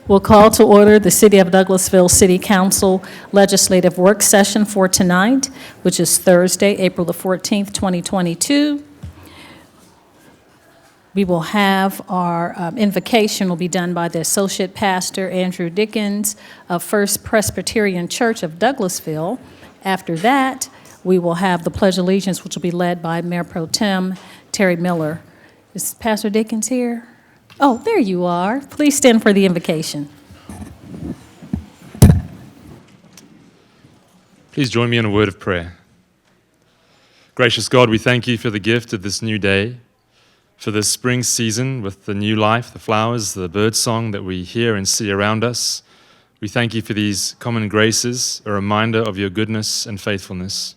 We'll call to order the City of Douglasville City Council Legislative Work Session for tonight, which is Thursday, April the 14th, 2022. We will have our invocation will be done by the Associate Pastor Andrew Dickens of First Presbyterian Church of Douglasville. After that, we will have the Pledge of Allegiance, which will be led by Mayor Pro Tem Terry Miller. Is Pastor Dickens here? Oh, there you are. Please stand for the invocation. Please join me in a word of prayer. Gracious God, we thank you for the gift of this new day, for this spring season with the new life, the flowers, the bird song that we hear and see around us. We thank you for these common graces, a reminder of your goodness and faithfulness.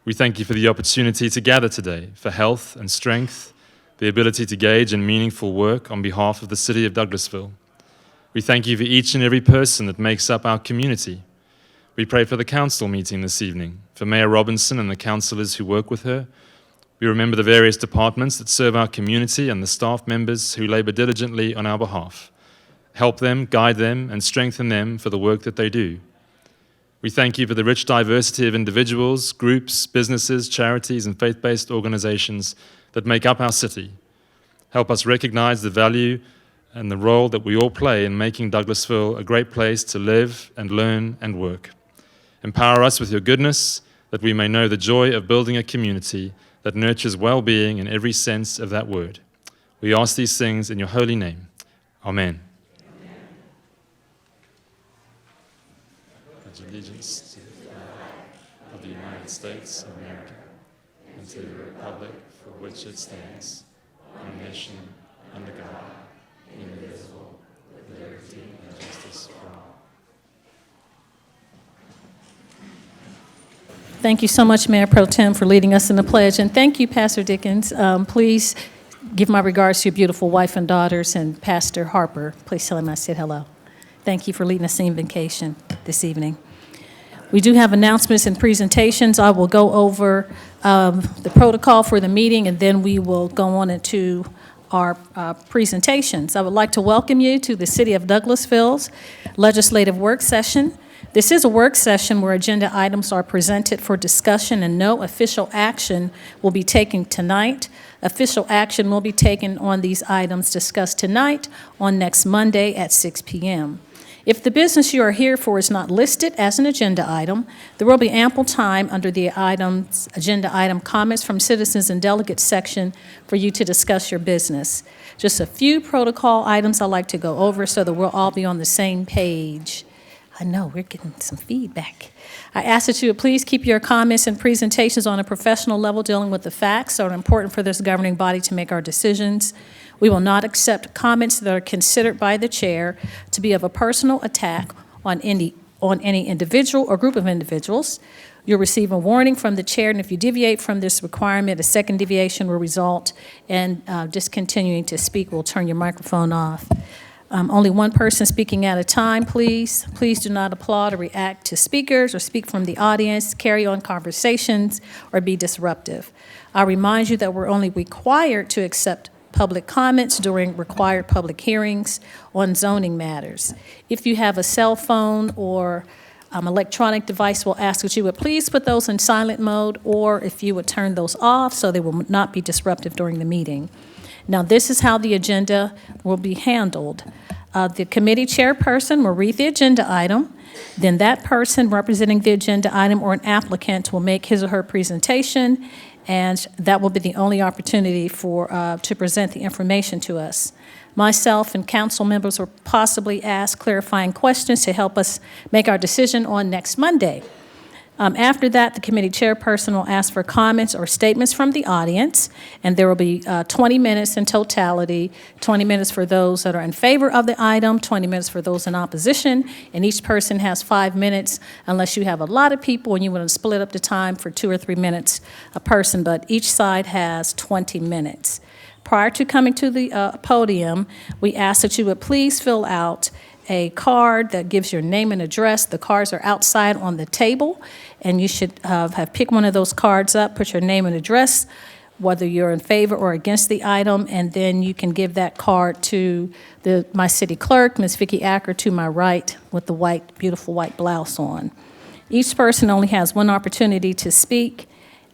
We thank you for the opportunity to gather today, for health and strength, the ability to engage in meaningful work on behalf of the City of Douglasville. We thank you for each and every person that makes up our community. We pray for the council meeting this evening, for Mayor Robinson and the councillors who work with her. We remember the various departments that serve our community and the staff members who labor diligently on our behalf. Help them, guide them, and strengthen them for the work that they do. We thank you for the rich diversity of individuals, groups, businesses, charities, and faith-based organizations that make up our city. Help us recognize the value and the role that we all play in making Douglasville a great place to live and learn and work. Empower us with your goodness, that we may know the joy of building a community that nurtures well-being in every sense of that word. We ask these things in your holy name. Amen. Pledge allegiance to the flag of the United States of America and to the republic for which it stands, one nation, under God, indivisible, with liberty and justice for all. Thank you so much, Mayor Pro Tem, for leading us in the pledge. And thank you, Pastor Dickens. Please give my regards to your beautiful wife and daughters, and Pastor Harper. Please tell him I said hello. Thank you for leading us in invocation this evening. We do have announcements and presentations. I will go over the protocol for the meeting, and then we will go on into our presentations. I would like to welcome you to the City of Douglasville's Legislative Work Session. This is a work session where agenda items are presented for discussion and no official action will be taken tonight. Official action will be taken on these items discussed tonight on next Monday at 6 p.m. If the business you are here for is not listed as an agenda item, there will be ample time under the agenda item comments from citizens and delegates section for you to discuss your business. Just a few protocol items I'd like to go over so that we'll all be on the same page. I know, we're getting some feedback. I ask that you would please keep your comments and presentations on a professional level dealing with the facts that are important for this governing body to make our decisions. We will not accept comments that are considered by the chair to be of a personal attack on any individual or group of individuals. You'll receive a warning from the chair, and if you deviate from this requirement, a second deviation will result in discontinuing to speak. We'll turn your microphone off. Only one person speaking at a time, please. Please do not applaud or react to speakers or speak from the audience, carry on conversations, or be disruptive. I remind you that we're only required to accept public comments during required public hearings on zoning matters. If you have a cell phone or electronic device, we'll ask that you would please put those in silent mode, or if you would turn those off so they will not be disruptive during the meeting. Now, this is how the agenda will be handled. The committee chairperson will read the agenda item. Then that person representing the agenda item or an applicant will make his or her presentation, and that will be the only opportunity to present the information to us. Myself and council members will possibly ask clarifying questions to help us make our decision on next Monday. After that, the committee chairperson will ask for comments or statements from the audience, and there will be 20 minutes in totality, 20 minutes for those that are in favor of the item, 20 minutes for those in opposition, and each person has 5 minutes unless you have a lot of people and you want to split up the time for 2 or 3 minutes a person, but each side has 20 minutes. Prior to coming to the podium, we ask that you would please fill out a card that gives your name and address. The cards are outside on the table, and you should have picked one of those cards up, put your name and address whether you're in favor or against the item, and then you can give that card to my city clerk, Ms. Vicki Acker, to my right, with the beautiful white blouse on. Each person only has one opportunity to speak.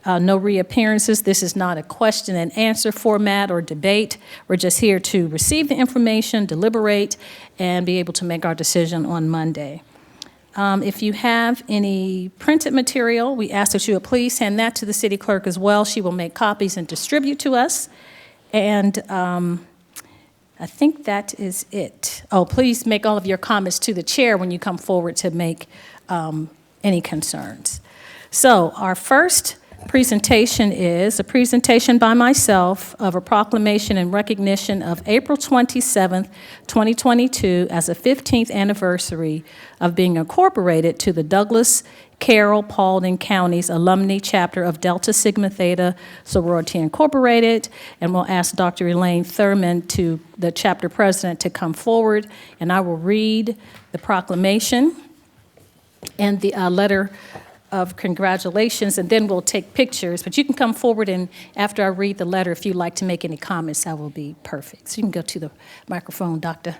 No reappearances. This is not a question and answer format or debate. We're just here to receive the information, deliberate, and be able to make our decision on Monday. If you have any printed material, we ask that you would please send that to the city clerk as well. She will make copies and distribute to us. And I think that is it. Oh, please make all of your comments to the chair when you come forward to make any concerns. So our first presentation is a presentation by myself of a proclamation in recognition of April 27th, 2022 as the 15th anniversary of being incorporated to the Douglas-Carroll-Paulding County's Alumnae Chapter of Delta Sigma Theta Sorority Incorporated. And we'll ask Dr. Elaine Thurman, the chapter president, to come forward, and I will read the proclamation and the letter of congratulations, and then we'll take pictures. But you can come forward, and after I read the letter, if you'd like to make any comments, that will be perfect. So you can go to the microphone, Doctor,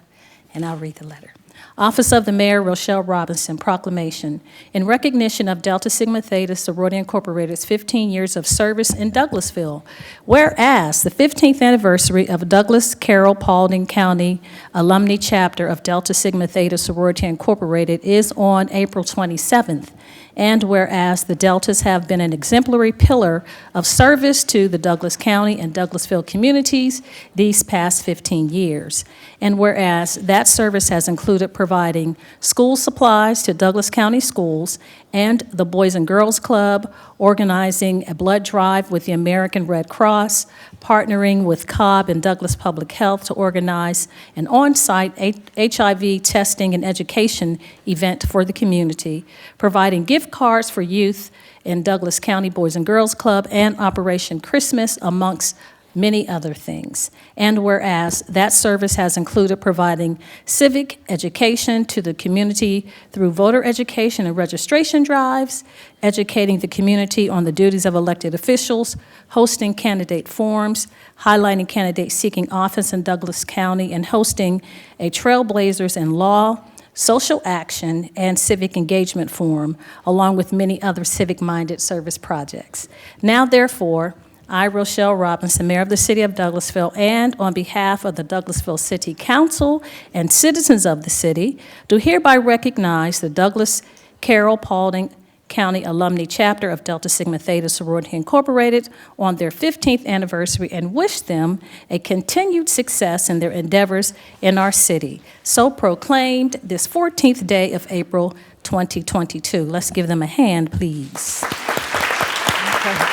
and I'll read the letter. Office of the Mayor Rochelle Robinson, proclamation. In recognition of Delta Sigma Theta Sorority Incorporated's 15 years of service in Douglasville, whereas the 15th anniversary of Douglas-Carroll-Paulding County Alumnae Chapter of Delta Sigma Theta Sorority Incorporated is on April 27th, and whereas the Deltas have been an exemplary pillar of service to the Douglas County and Douglasville communities these past 15 years, and whereas that service has included providing school supplies to Douglas County schools and the Boys and Girls Club, organizing a blood drive with the American Red Cross, partnering with Cobb and Douglas Public Health to organize an on-site HIV testing and education event for the community, providing gift cards for youth in Douglas County Boys and Girls Club, and Operation Christmas, amongst many other things. And whereas that service has included providing civic education to the community through voter education and registration drives, educating the community on the duties of elected officials, hosting candidate forums, highlighting candidates seeking office in Douglas County, and hosting a Trailblazers in Law, social action, and civic engagement forum, along with many other civic-minded service projects. Now, therefore, I, Rochelle Robinson, Mayor of the City of Douglasville, and on behalf of the Douglasville City Council and citizens of the city, do hereby recognize the Douglas-Carroll-Paulding County Alumnae Chapter of Delta Sigma Theta Sorority Incorporated on their 15th anniversary and wish them a continued success in their endeavors in our city. So proclaimed this 14th day of April 2022. Let's give them a hand, please. Okay.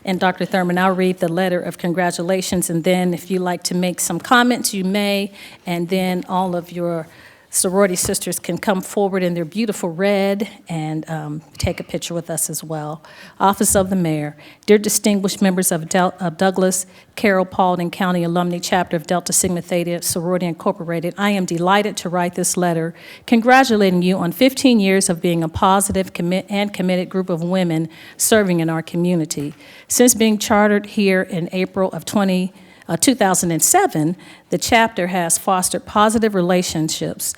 And Dr. Thurman, I'll read the letter of congratulations, and then if you'd like to make some comments, you may, and then all of your sorority sisters can come forward in their beautiful red and take a picture with us as well. Office of the Mayor, dear distinguished members of Douglas-Carroll-Paulding County Alumnae Chapter of Delta Sigma Theta Sorority Incorporated, I am delighted to write this letter congratulating you on 15 years of being a positive and committed group of women serving in our community. Since being chartered here in April of 2007, the chapter has fostered positive relationships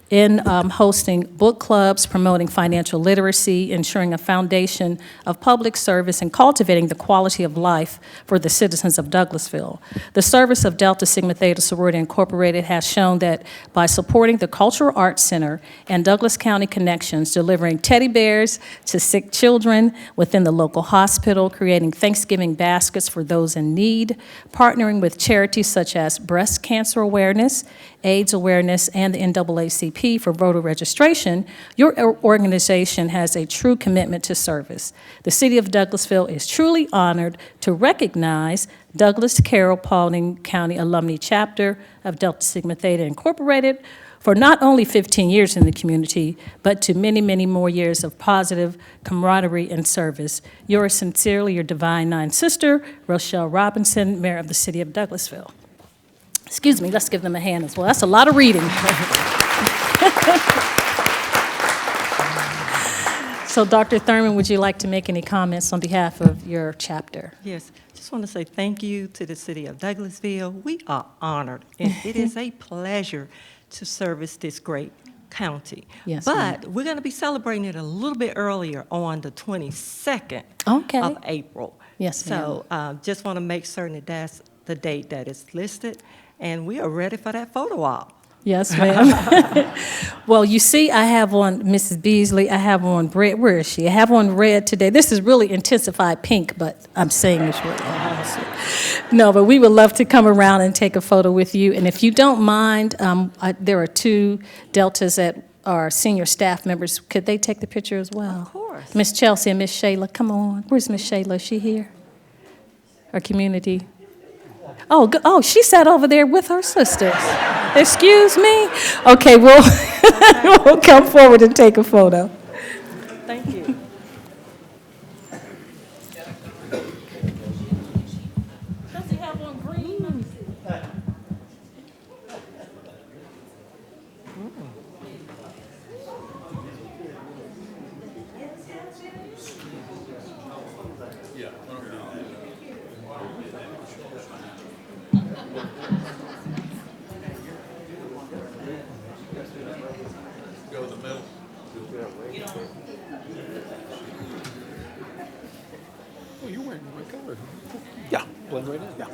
in hosting book clubs, promoting financial literacy, ensuring a foundation of public service, and cultivating the quality of life for the citizens of Douglasville. The service of Delta Sigma Theta Sorority Incorporated has shown that by supporting the Cultural Arts Center and Douglas County Connections, delivering teddy bears to sick children within the local hospital, creating Thanksgiving baskets for those in need, partnering with charities such as Breast Cancer Awareness, AIDS Awareness, and the NAACP for voter registration, your organization has a true commitment to service. The City of Douglasville is truly honored to recognize Douglas-Carroll-Paulding County Alumnae Chapter of Delta Sigma Theta Incorporated for not only 15 years in the community, but to many, many more years of positive camaraderie and service. Yours sincerely, your divine nine sister, Rochelle Robinson, Mayor of the City of Douglasville. Excuse me, let's give them a hand as well. That's a lot of reading. So Dr. Thurman, would you like to make any comments on behalf of your chapter? Yes, just want to say thank you to the City of Douglasville. We are honored, and it is a pleasure to service this great county. Yes, but we're going to be celebrating it a little bit earlier on the 22nd Okay. of April. Yes, So just want to make certain that that's the date that is listed, and we are ready for that photo op. Yes, ma'am. Well, you see, I have on Mrs. Beasley. I have on red. Where is she? I have on red today. This is really intensified pink, but I'm saying this right. No, but we would love to come around and take a photo with you. And if you don't mind, there are two Deltas that are senior staff members. Could they take the picture as well? Of course. Miss Chelsea and Miss Shayla, come on. Where's Miss Shayla? Is she here? Our community. Oh, she sat over there with her sisters. Excuse me? Okay, we'll come forward and take a photo. Thank you. Does he have on green? Let me see. Oh, you're wearing the right color. Yeah. Blend right in. Yeah.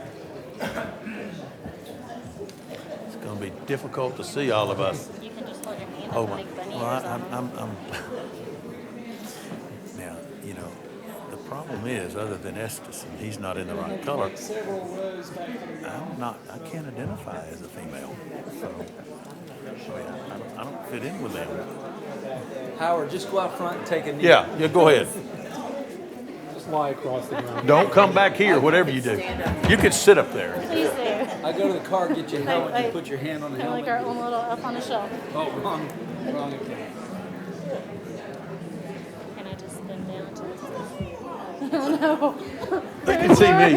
It's going to be difficult to see all of us. You can just hold your hand Oh, up my. like bunny Well, ears on. I'm now, you know, the problem is, other than Estes, and he's not in the right color, I can't identify as a female. So, I don't fit in with them. Howard, just go out front and take a knee. Yeah, go ahead. Just lie across the ground. Don't come back here, whatever you do. You can sit up there. Please do. I go to the car, get your helmet, you put your hand on the Kind of like our helmet. own little up on the shelf. Oh, wrong account. Can I just spin down to Oh, no. They can see me.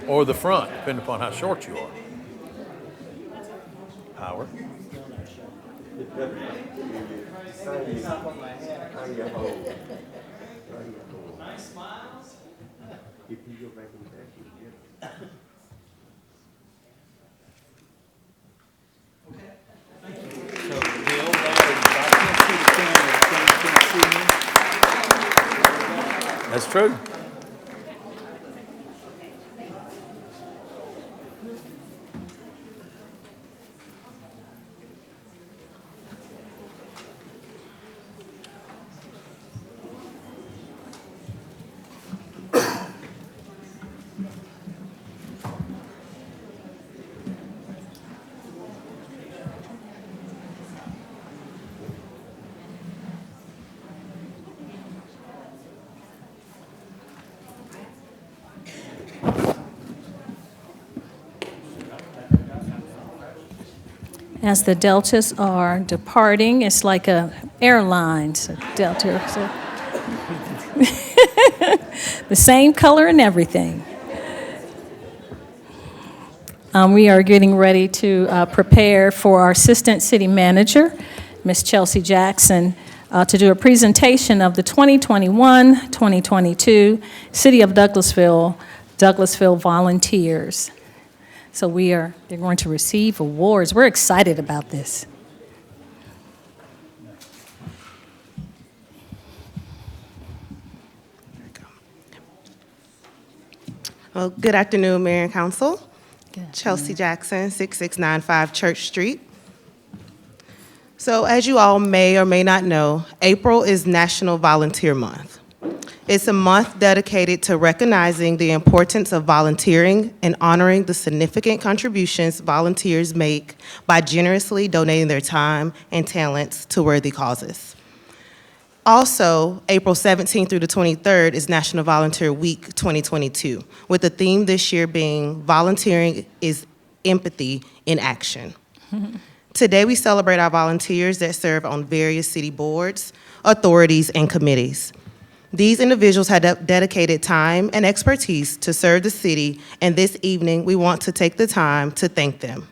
Or the front, depending upon how short you are. Howard. Nice smiles. If you go back in the back, you get it. Okay. Thank you. So the old adage, I can't see the camera, the camera can't see me. That's true. As the Deltas are departing, it's like a airlines, Delta. So the same color and everything. We are getting ready to prepare for our Assistant City Manager, Ms. Chelsea Jackson, to do a presentation of the 2021-2022 City of Douglasville volunteers. So they're going to receive awards. We're excited about this. Well, good afternoon, Mayor and Council. Good Chelsea Jackson, 6695 Church Street. So as you all may or may not know, April is National Volunteer Month. It's a month dedicated to recognizing the importance of volunteering and honoring the significant contributions volunteers make by generously donating their time and talents to worthy causes. Also, April 17th through the 23rd is National Volunteer Week 2022, with the theme this year being Volunteering is Empathy in Action. Today, we celebrate our volunteers that serve on various city boards, authorities, and committees. These individuals had dedicated time and expertise to serve the city, and this evening we want to take the time to thank them.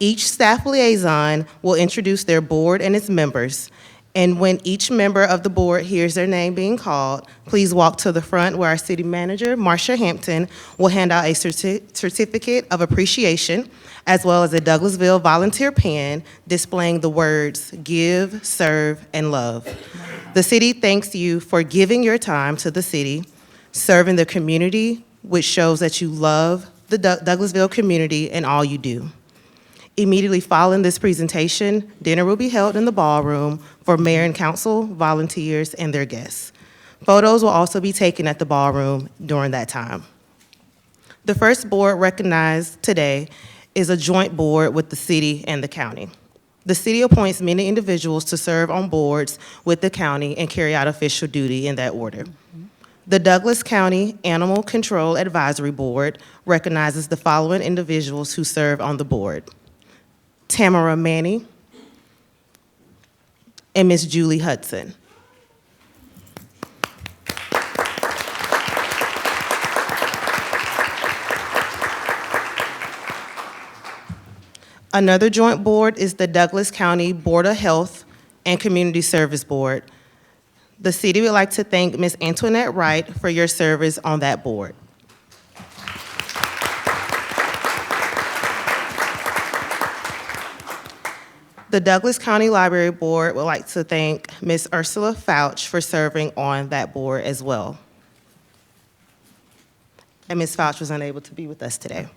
Each staff liaison will introduce their board and its members, and when each member of the board hears their name being called, please walk to the front where our city manager, Marcia Hampton, will hand out a certificate of appreciation, as well as a Douglasville volunteer pen displaying the words give, serve, and love. The city thanks you for giving your time to the city, serving the community, which shows that you love the Douglasville community and all you do. Immediately following this presentation, dinner will be held in the ballroom for mayor and council, volunteers, and their guests. Photos will also be taken at the ballroom during that time. The first board recognized today is a joint board with the city and the county. The city appoints many individuals to serve on boards with the county and carry out official duty in that order. The Douglas County Animal Control Advisory Board recognizes the following individuals who serve on the board: Tamara Manny and Miss Julie Hudson. Another joint board is the Douglas County Board of Health and Community Service Board. The city would like to thank Ms. Antoinette Wright for your service on that board. The Douglas County Library Board would like to thank Ms. Ursula Fouch for serving on that board as well. And Ms. Fouch was unable to be with us today.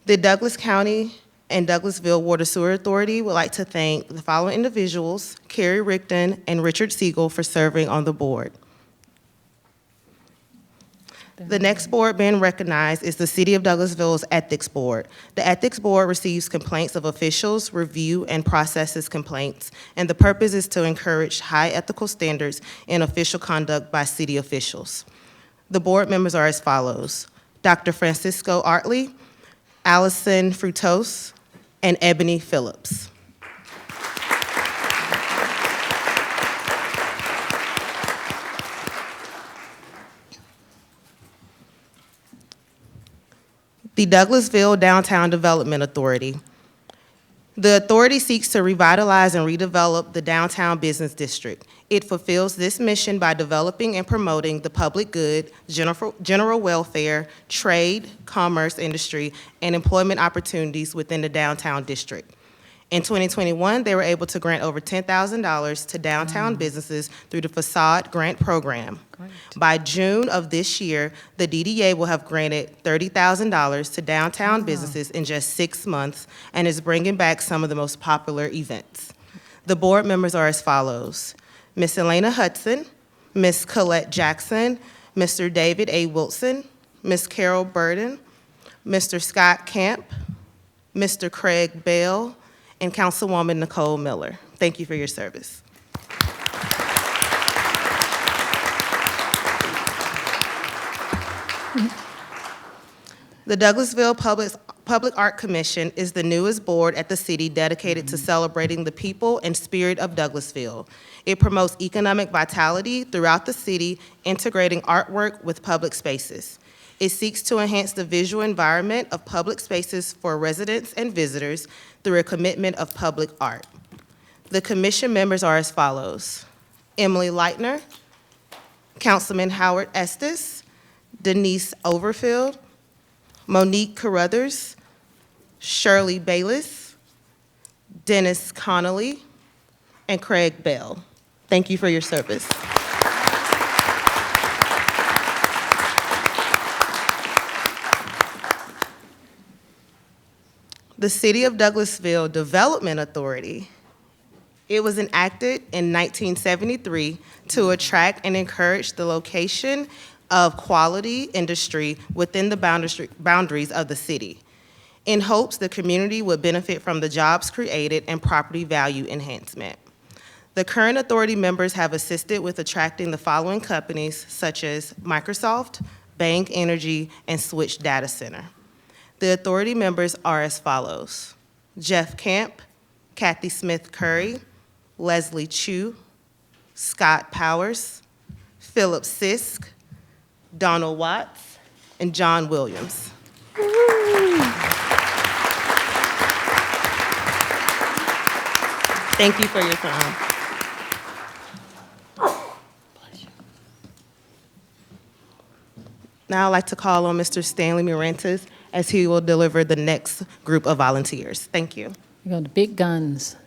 The Douglas County and Douglasville Water Sewer Authority would like to thank the following individuals: Carrie Rickton and Richard Siegel, for serving on the board. The next board being recognized is the City of Douglasville's Ethics Board. The Ethics Board receives complaints of officials, review, and processes complaints, and the purpose is to encourage high ethical standards in official conduct by city officials. The board members are as follows: Dr. Francisco Artley, Allison Frutos, and Ebony Phillips. The Douglasville Downtown Development Authority. The authority seeks to revitalize and redevelop the downtown business district. It fulfills this mission by developing and promoting the public good, general welfare, trade, commerce, industry, and employment opportunities within the downtown district. In 2021, they were able to grant over $10,000 to downtown businesses through the Facade Grant Program. Great. By June of this year, the DDA will have granted $30,000 to downtown businesses in just 6 months and is bringing back some of the most popular events. The board members are as follows: Ms. Elena Hudson, Ms. Colette Jackson, Mr. David A. Wilson, Ms. Carol Burden, Mr. Scott Camp, Mr. Craig Bell, and Councilwoman Nicole Miller. Thank you for your service. The Douglasville Public Art Commission is the newest board at the city dedicated to celebrating the people and spirit of Douglasville. It promotes economic vitality throughout the city, integrating artwork with public spaces. It seeks to enhance the visual environment of public spaces for residents and visitors through a commitment of public art. The commission members are as follows: Emily Lightner, Councilman Howard Estes, Denise Overfield, Monique Carruthers, Shirley Bayless, Dennis Connolly, and Craig Bell. Thank you for your service. The City of Douglasville Development Authority. It was enacted in 1973 to attract and encourage the location of quality industry within the boundaries of the city, in hopes the community would benefit from the jobs created and property value enhancement. The current authority members have assisted with attracting the following companies, such as Microsoft, Bang Energy, and Switch Data Center. The authority members are as follows: Jeff Camp, Kathy Smith Curry, Leslie Chu, Scott Powers, Philip Sisk, Donald Watts, and John Williams. Thank you for your time. Now I'd like to call on Mr. Stanley Mirantes as he will deliver the next group of volunteers. Thank you. We go to big guns.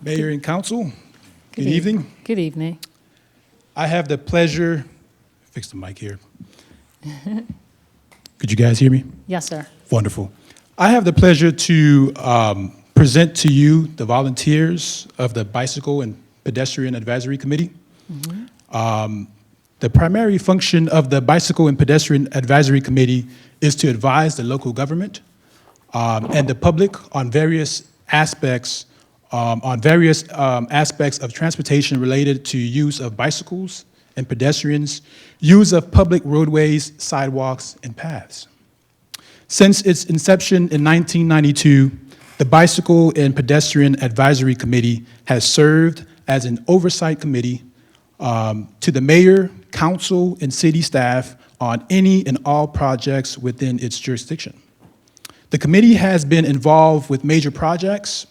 Mayor and Council, good evening. Good evening. I have the pleasure, fix the mic here. Could you guys hear me? Yes, sir. Wonderful. I have the pleasure to present to you the volunteers of the Bicycle and Pedestrian Advisory Committee. The primary function of the Bicycle and Pedestrian Advisory Committee is to advise the local government and the public on various aspects of transportation related to use of bicycles and pedestrians, use of public roadways, sidewalks, and paths. Since its inception in 1992, the Bicycle and Pedestrian Advisory Committee has served as an oversight committee to the mayor, council, and city staff on any and all projects within its jurisdiction. The committee has been involved with major projects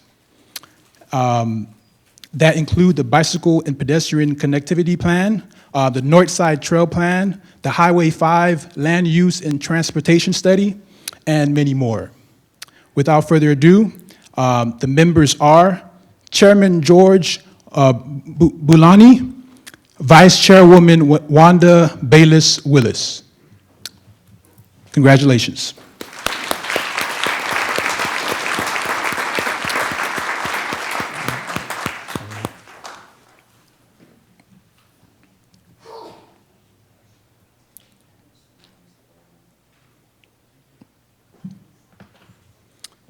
that include the Bicycle and Pedestrian Connectivity Plan, the Northside Trail Plan, the Highway 5 Land Use and Transportation Study, and many more. Without further ado, the members are Chairman George Bulani, Vice Chairwoman Wanda Bayless-Willis. Congratulations.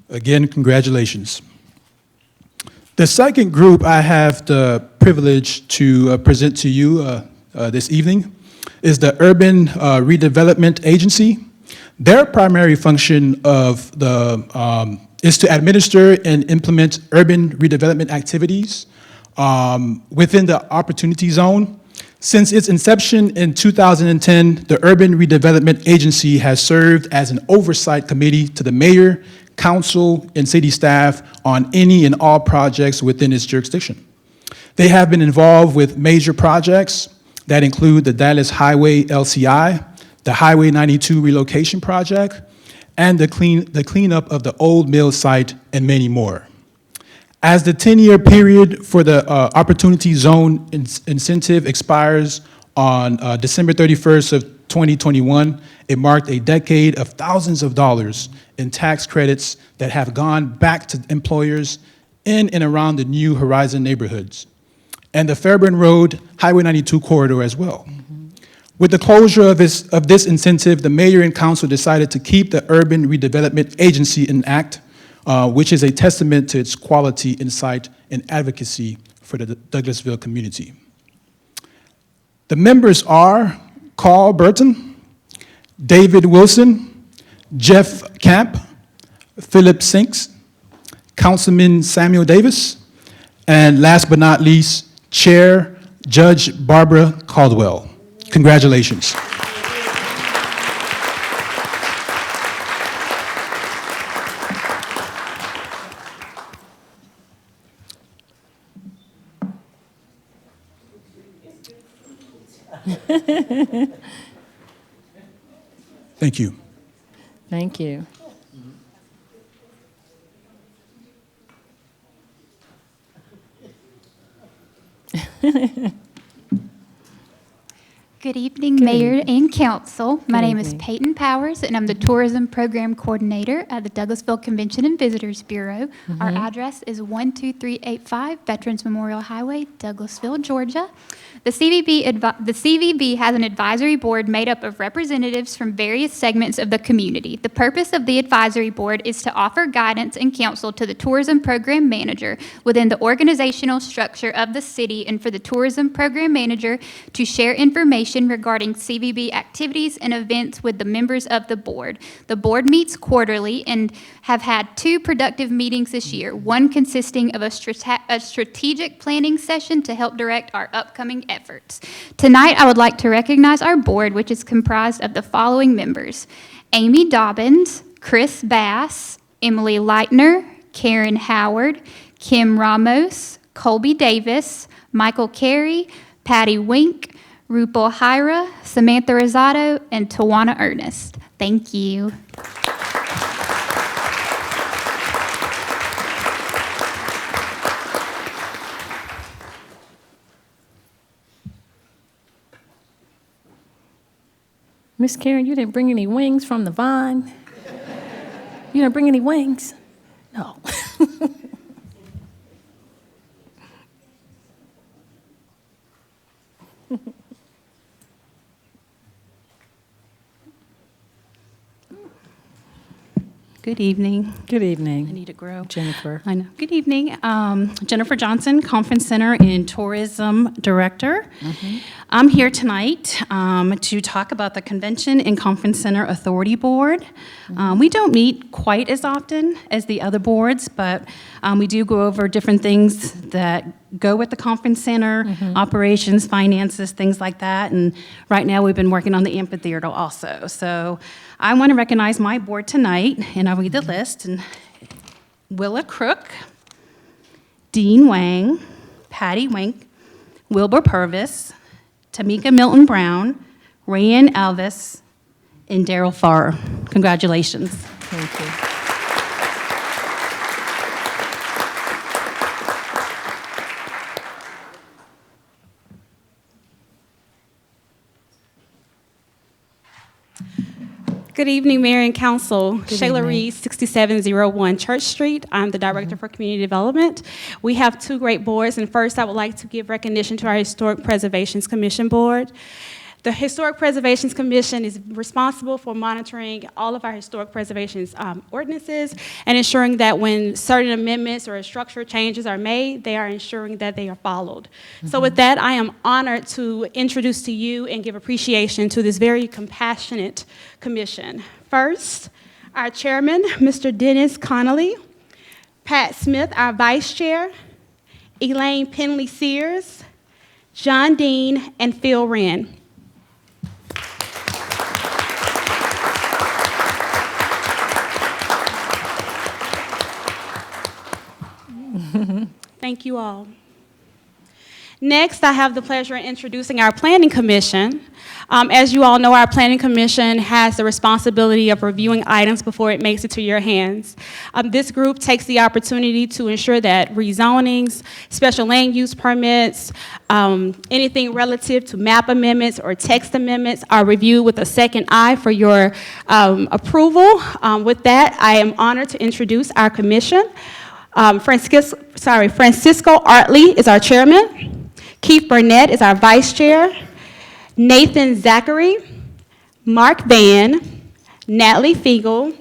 Again, congratulations. The second group I have the privilege to present to you this evening is the Urban Redevelopment Agency. Their primary function is to administer and implement urban redevelopment activities within the Opportunity Zone. Since its inception in 2010, the Urban Redevelopment Agency has served as an oversight committee to the mayor, council, and city staff on any and all projects within its jurisdiction. They have been involved with major projects that include the Dallas Highway LCI, the Highway 92 relocation project, and the cleanup of the old mill site, and many more. As the 10-year period for the Opportunity Zone incentive expires on December 31st of 2021, it marked a decade of thousands of dollars in tax credits that have gone back to employers in and around the New Horizon neighborhoods, and the Fairburn Road Highway 92 corridor as well. With the closure of this incentive, the mayor and council decided to keep the Urban Redevelopment Agency in act, which is a testament to its quality, insight, and advocacy for the Douglasville community. The members are Carl Burton, David Wilson, Jeff Camp, Philip Sinks, Councilman Samuel Davis, and last but not least, Chair Judge Barbara Caldwell. Congratulations. Thank you. Thank you. Good evening, Mayor and Council. My Good name is evening. Peyton Powers, and I'm the Tourism Program Coordinator at the Douglasville Convention and Visitors Bureau. Our address is 12385 Veterans Memorial Highway, Douglasville, Georgia. The CVB has an advisory board made up of representatives from various segments of the community. The purpose of the advisory board is to offer guidance and counsel to the tourism program manager within the organizational structure of the city, and for the tourism program manager to share information information regarding CVB activities and events with the members of the board. The board meets quarterly and have had 2 productive meetings this year, one consisting of a strategic planning session to help direct our upcoming efforts. Tonight, I would like to recognize our board, which is comprised of the following members: Amy Dobbins, Chris Bass, Emily Lightner, Karen Howard, Kim Ramos, Colby Davis, Michael Carey, Patty Wink, Rupal Hira, Samantha Rosado, and Tawana Ernest. Thank you. Miss Karen, you didn't bring any wings from the vine? You didn't bring any wings? No. Good evening. Good evening. I need to grow. Jennifer. I know. Good evening. Jennifer Johnson, Conference Center and Tourism Director. I'm here tonight to talk about the Convention and Conference Center Authority Board. We don't meet quite as often as the other boards, but we do go over different things that go with the Conference Center, operations, finances, things like that. And right now we've been working on the amphitheater also. So I want to recognize my board tonight, and I'll read the list. And Willa Crook, Dean Wang, Patty Wink, Wilbur Purvis, Tamika Milton Brown, Rayanne Alvis, and Daryl Farr. Congratulations. Thank you. Good evening, Mayor and Council. Good Shayla evening. Reed, 6701 Church Street. I'm the Director for Community Development. We have 2 great boards, and first I would like to give recognition to our Historic Preservations Commission Board. The Historic Preservations Commission is responsible for monitoring all of our historic preservations ordinances and ensuring that when certain amendments or structural changes are made, they are ensuring that they are followed. So with that, I am honored to introduce to you and give appreciation to this very compassionate commission. First, our chairman, Mr. Dennis Connolly, Pat Smith, our vice chair, Elaine Penley Sears, John Dean, and Phil Wren. Thank you all. Next, I have the pleasure of introducing our Planning Commission. As you all know, our Planning Commission has the responsibility of reviewing items before it makes it to your hands. This group takes the opportunity to ensure that rezonings, special land use permits, anything relative to map amendments or text amendments are reviewed with a second eye for your approval. With that, I am honored to introduce our commission. Francisco Artley is our chairman. Keith Burnett is our vice chair. Nathan Zachary, Mark Van, Natalie Fiegel,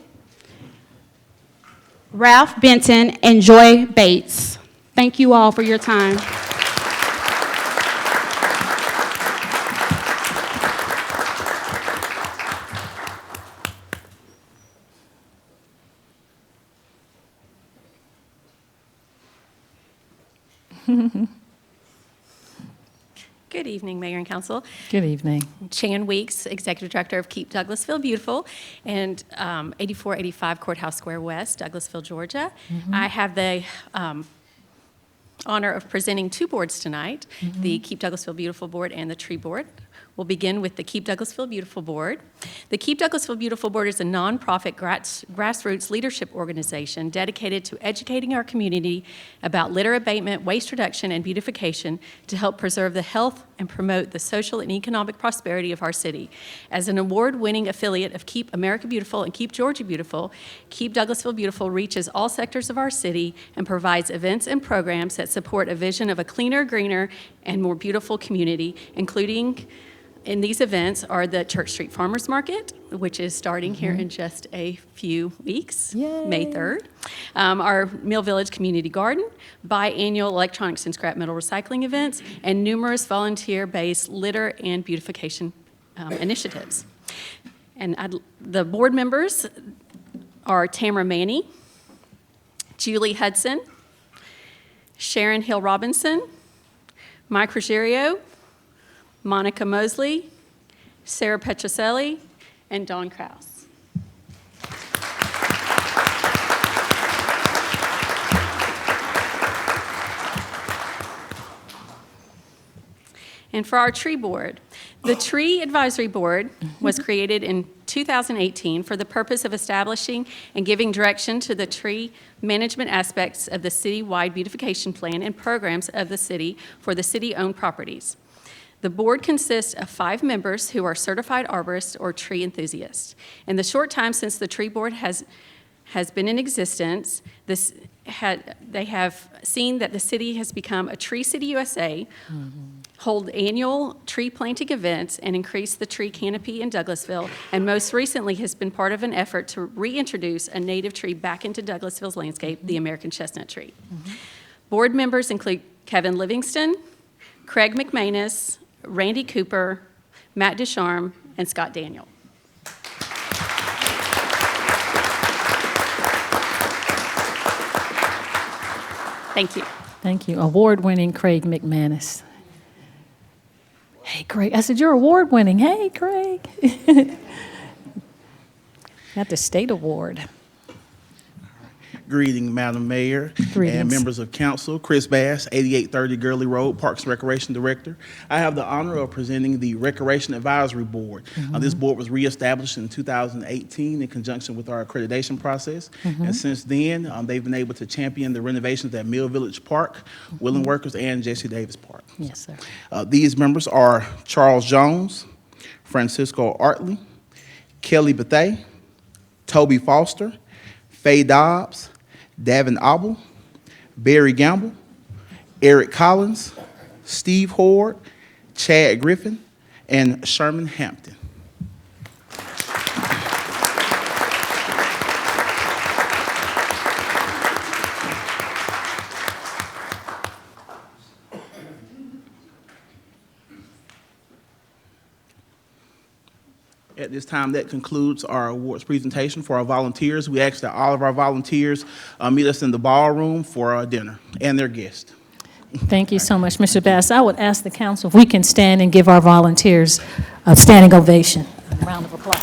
Ralph Benton, and Joy Bates. Thank you all for your time. Good evening, Mayor and Council. Good evening. Chan Weeks, Executive Director of Keep Douglasville Beautiful, and 8485 Courthouse Square West, Douglasville, Georgia. I have the honor of presenting 2 boards tonight, the Keep Douglasville Beautiful Board and the Tree Board. We'll begin with the Keep Douglasville Beautiful Board. The Keep Douglasville Beautiful Board is a nonprofit grassroots leadership organization dedicated to educating our community about litter abatement, waste reduction, and beautification to help preserve the health and promote the social and economic prosperity of our city. As an award-winning affiliate of Keep America Beautiful and Keep Georgia Beautiful, Keep Douglasville Beautiful reaches all sectors of our city and provides events and programs that support a vision of a cleaner, greener, and more beautiful community, including in these events are the Church Street Farmers Market, which is starting here in just a few weeks, May 3rd. Our Mill Village Community Garden, biannual electronics and scrap metal recycling events, and numerous volunteer-based litter and beautification initiatives. And the board members are Tamara Manny, Julie Hudson, Sharon Hill Robinson, Mike Ruggiero, Monica Mosley, Sarah Petroselli, and Dawn Krause. And for our tree board, the Tree Advisory Board was created in 2018 for the purpose of establishing and giving direction to the tree management aspects of the city-wide beautification plan and programs of the city for the city-owned properties. The board consists of 5 members who are certified arborists or tree enthusiasts. In the short time since the tree board has been in existence, they have seen that the city has become a Tree City USA, hold annual tree planting events, and increase the tree canopy in Douglasville, and most recently has been part of an effort to reintroduce a native tree back into Douglasville's landscape, the American chestnut tree. Board members include Kevin Livingston, Craig McManus, Randy Cooper, Matt Ducharme, and Scott Daniel. Thank you. Thank you. Award-winning Craig McManus. Hey, Craig. I said, you're award-winning. Hey, Craig. Got the state award. Greeting, Madam Mayor Greetings. And members of council. Chris Bass, 8830 Gurley Road, Parks and Recreation Director. I have the honor of presenting the Recreation Advisory Board. This board was reestablished in 2018 in conjunction with our accreditation process. And since then, they've been able to champion the renovations at Mill Village Park, Willing Workers, and Jesse Davis Park. Yes, sir. These members are Charles Jones, Francisco Artley, Kelly Bethay, Toby Foster, Faye Dobbs, Davin Abel, Barry Gamble, Eric Collins, Steve Horde, Chad Griffin, and Sherman Hampton. At this time, that concludes our awards presentation for our volunteers. We ask that all of our volunteers meet us in the ballroom for our dinner and their guests. Thank you so much, Mr. Bass. I would ask the council if we can stand and give our volunteers a standing ovation. A round of applause.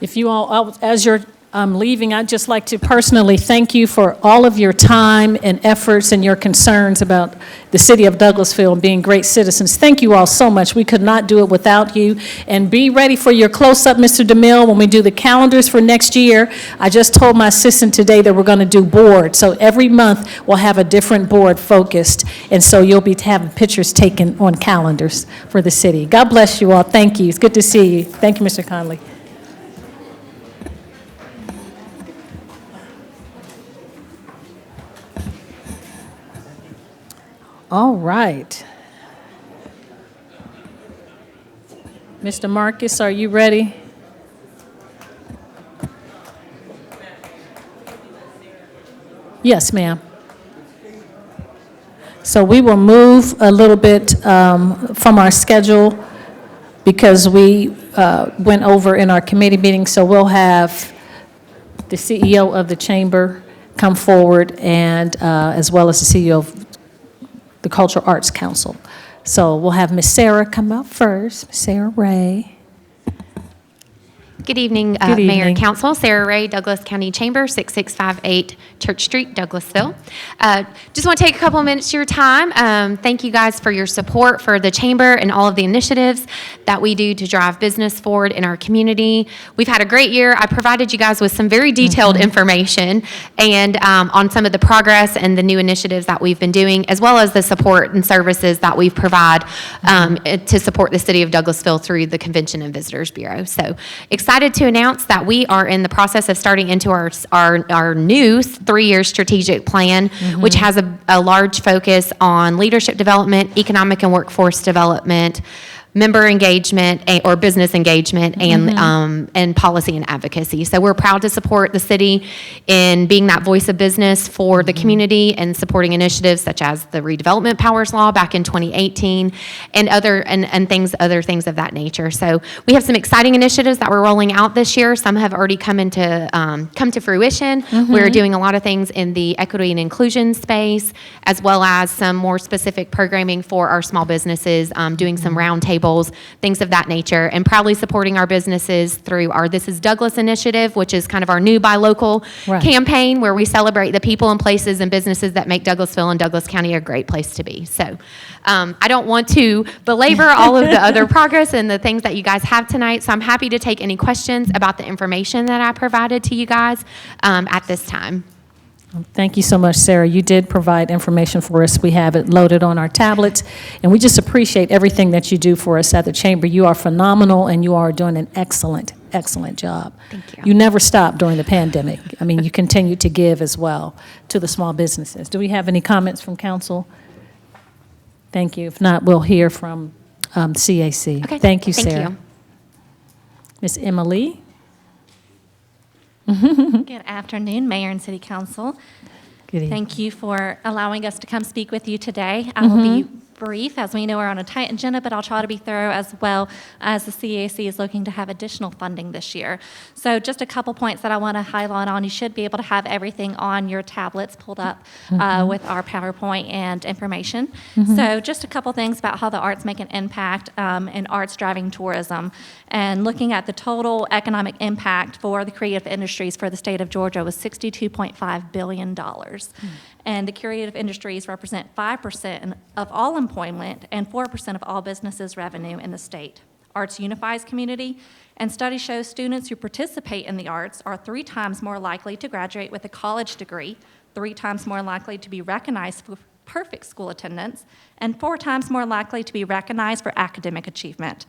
If you all, as you're leaving, I'd just like to personally thank you for all of your time and efforts and your concerns about the city of Douglasville and being great citizens. Thank you all so much. We could not do it without you. And be ready for your close-up, Mr. DeMille, when we do the calendars for next year. I just told my assistant today that we're going to do boards. So every month we'll have a different board focused. And so you'll be having pictures taken on calendars for the city. God bless you all. Thank you. It's good to see you. Thank you, Mr. Conley. All right. Mr. Marcus, are you ready? Yes, ma'am. So we will move a little bit from our schedule because we went over in our committee meeting. So we'll have the CEO of the chamber come forward and as well as the CEO of the Cultural Arts Council. So we'll have Miss Sara come up first, Sara Ray. Good evening, Mayor and Council. Sara Ray, Douglas County Chamber, 6658 Church Street, Douglasville. Just want to take a couple of minutes of your time. Thank you guys for your support for the Chamber and all of the initiatives that we do to drive business forward in our community. We've had a great year. I provided you guys with some very detailed information and on some of the progress and the new initiatives that we've been doing, as well as the support and services that we provide to support the City of Douglasville through the Convention and Visitors Bureau. So excited excited to announce that we are in the process of starting into our new 3-year strategic plan, which has a large focus on leadership development, economic and workforce development, member engagement or business engagement, and policy and advocacy. So we're proud to support the city in being that voice of business for the community and supporting initiatives such as the Redevelopment Powers Law back in 2018 and other things of that nature. So we have some exciting initiatives that we're rolling out this year. Some have already come to fruition. We're doing a lot of things in the equity and inclusion space, as well as some more specific programming for our small businesses, doing some roundtables, things of that nature, and proudly supporting our businesses through our This is Douglas initiative, which is kind of our new Buy Local campaign, where we celebrate the people and places and businesses that make Douglasville and Douglas County a great place to be. So I don't want to belabor all of the other progress and the things that you guys have tonight, so I'm happy to take any questions about the information that I provided to you guys at this time. Thank you so much, Sarah. You did provide information for us. We have it loaded on our tablets, and we just appreciate everything that you do for us at the Chamber. You are phenomenal, and you are doing an excellent job. Thank you. You never stopped during the pandemic. I mean, you continue to give as well to the small businesses. Do we have any comments from council? Thank you. If not, we'll hear from CAC. Okay. Thank you, Thank Sarah. you. Ms. Emily? Good afternoon, Mayor and City Council. Good evening. Thank you for allowing us to come speak with you today. I will be brief, as we know we're on a tight agenda, but I'll try to be thorough, as well as the CAC is looking to have additional funding this year. So just a couple points that I want to highlight on. You should be able to have everything on your tablets pulled up with our PowerPoint and information. So just a couple things about how the arts make an impact in arts driving tourism. And looking at the total economic impact for the creative industries for the state of Georgia was $62.5 billion. And the creative industries represent 5% of all employment and 4% of all businesses' revenue in the state. Arts unifies community, and studies show students who participate in the arts are 3 times more likely to graduate with a college degree, 3 times more likely to be recognized for perfect school attendance, and 4 times more likely to be recognized for academic achievement.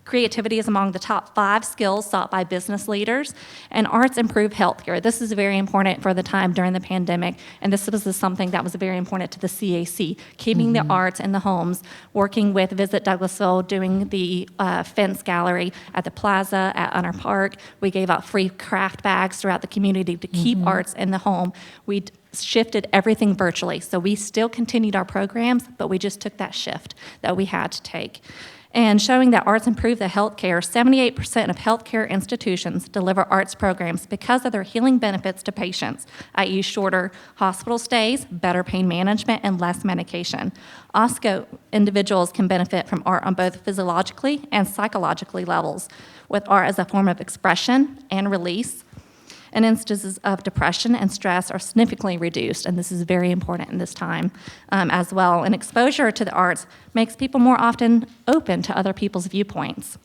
Creativity is among the top 5 skills sought by business leaders, and arts improve healthcare. This is very important for the time during the pandemic, and this was something that was very important to the CAC, keeping the arts in the homes, working with Visit Douglasville, doing the fence gallery at the plaza at Unner Park. We gave out free craft bags throughout the community to keep arts in the home. We shifted everything virtually, so we still continued our programs, but we just took that shift that we had to take. And showing that arts improve the healthcare, 78% of healthcare institutions deliver arts programs because of their healing benefits to patients, i.e. shorter hospital stays, better pain management, and less medication. Also, individuals can benefit from art on both physiologically and psychologically levels, with art as a form of expression and release. And instances of depression and stress are significantly reduced, and this is very important in this time as well. And exposure to the arts makes people more often open to other people's viewpoints.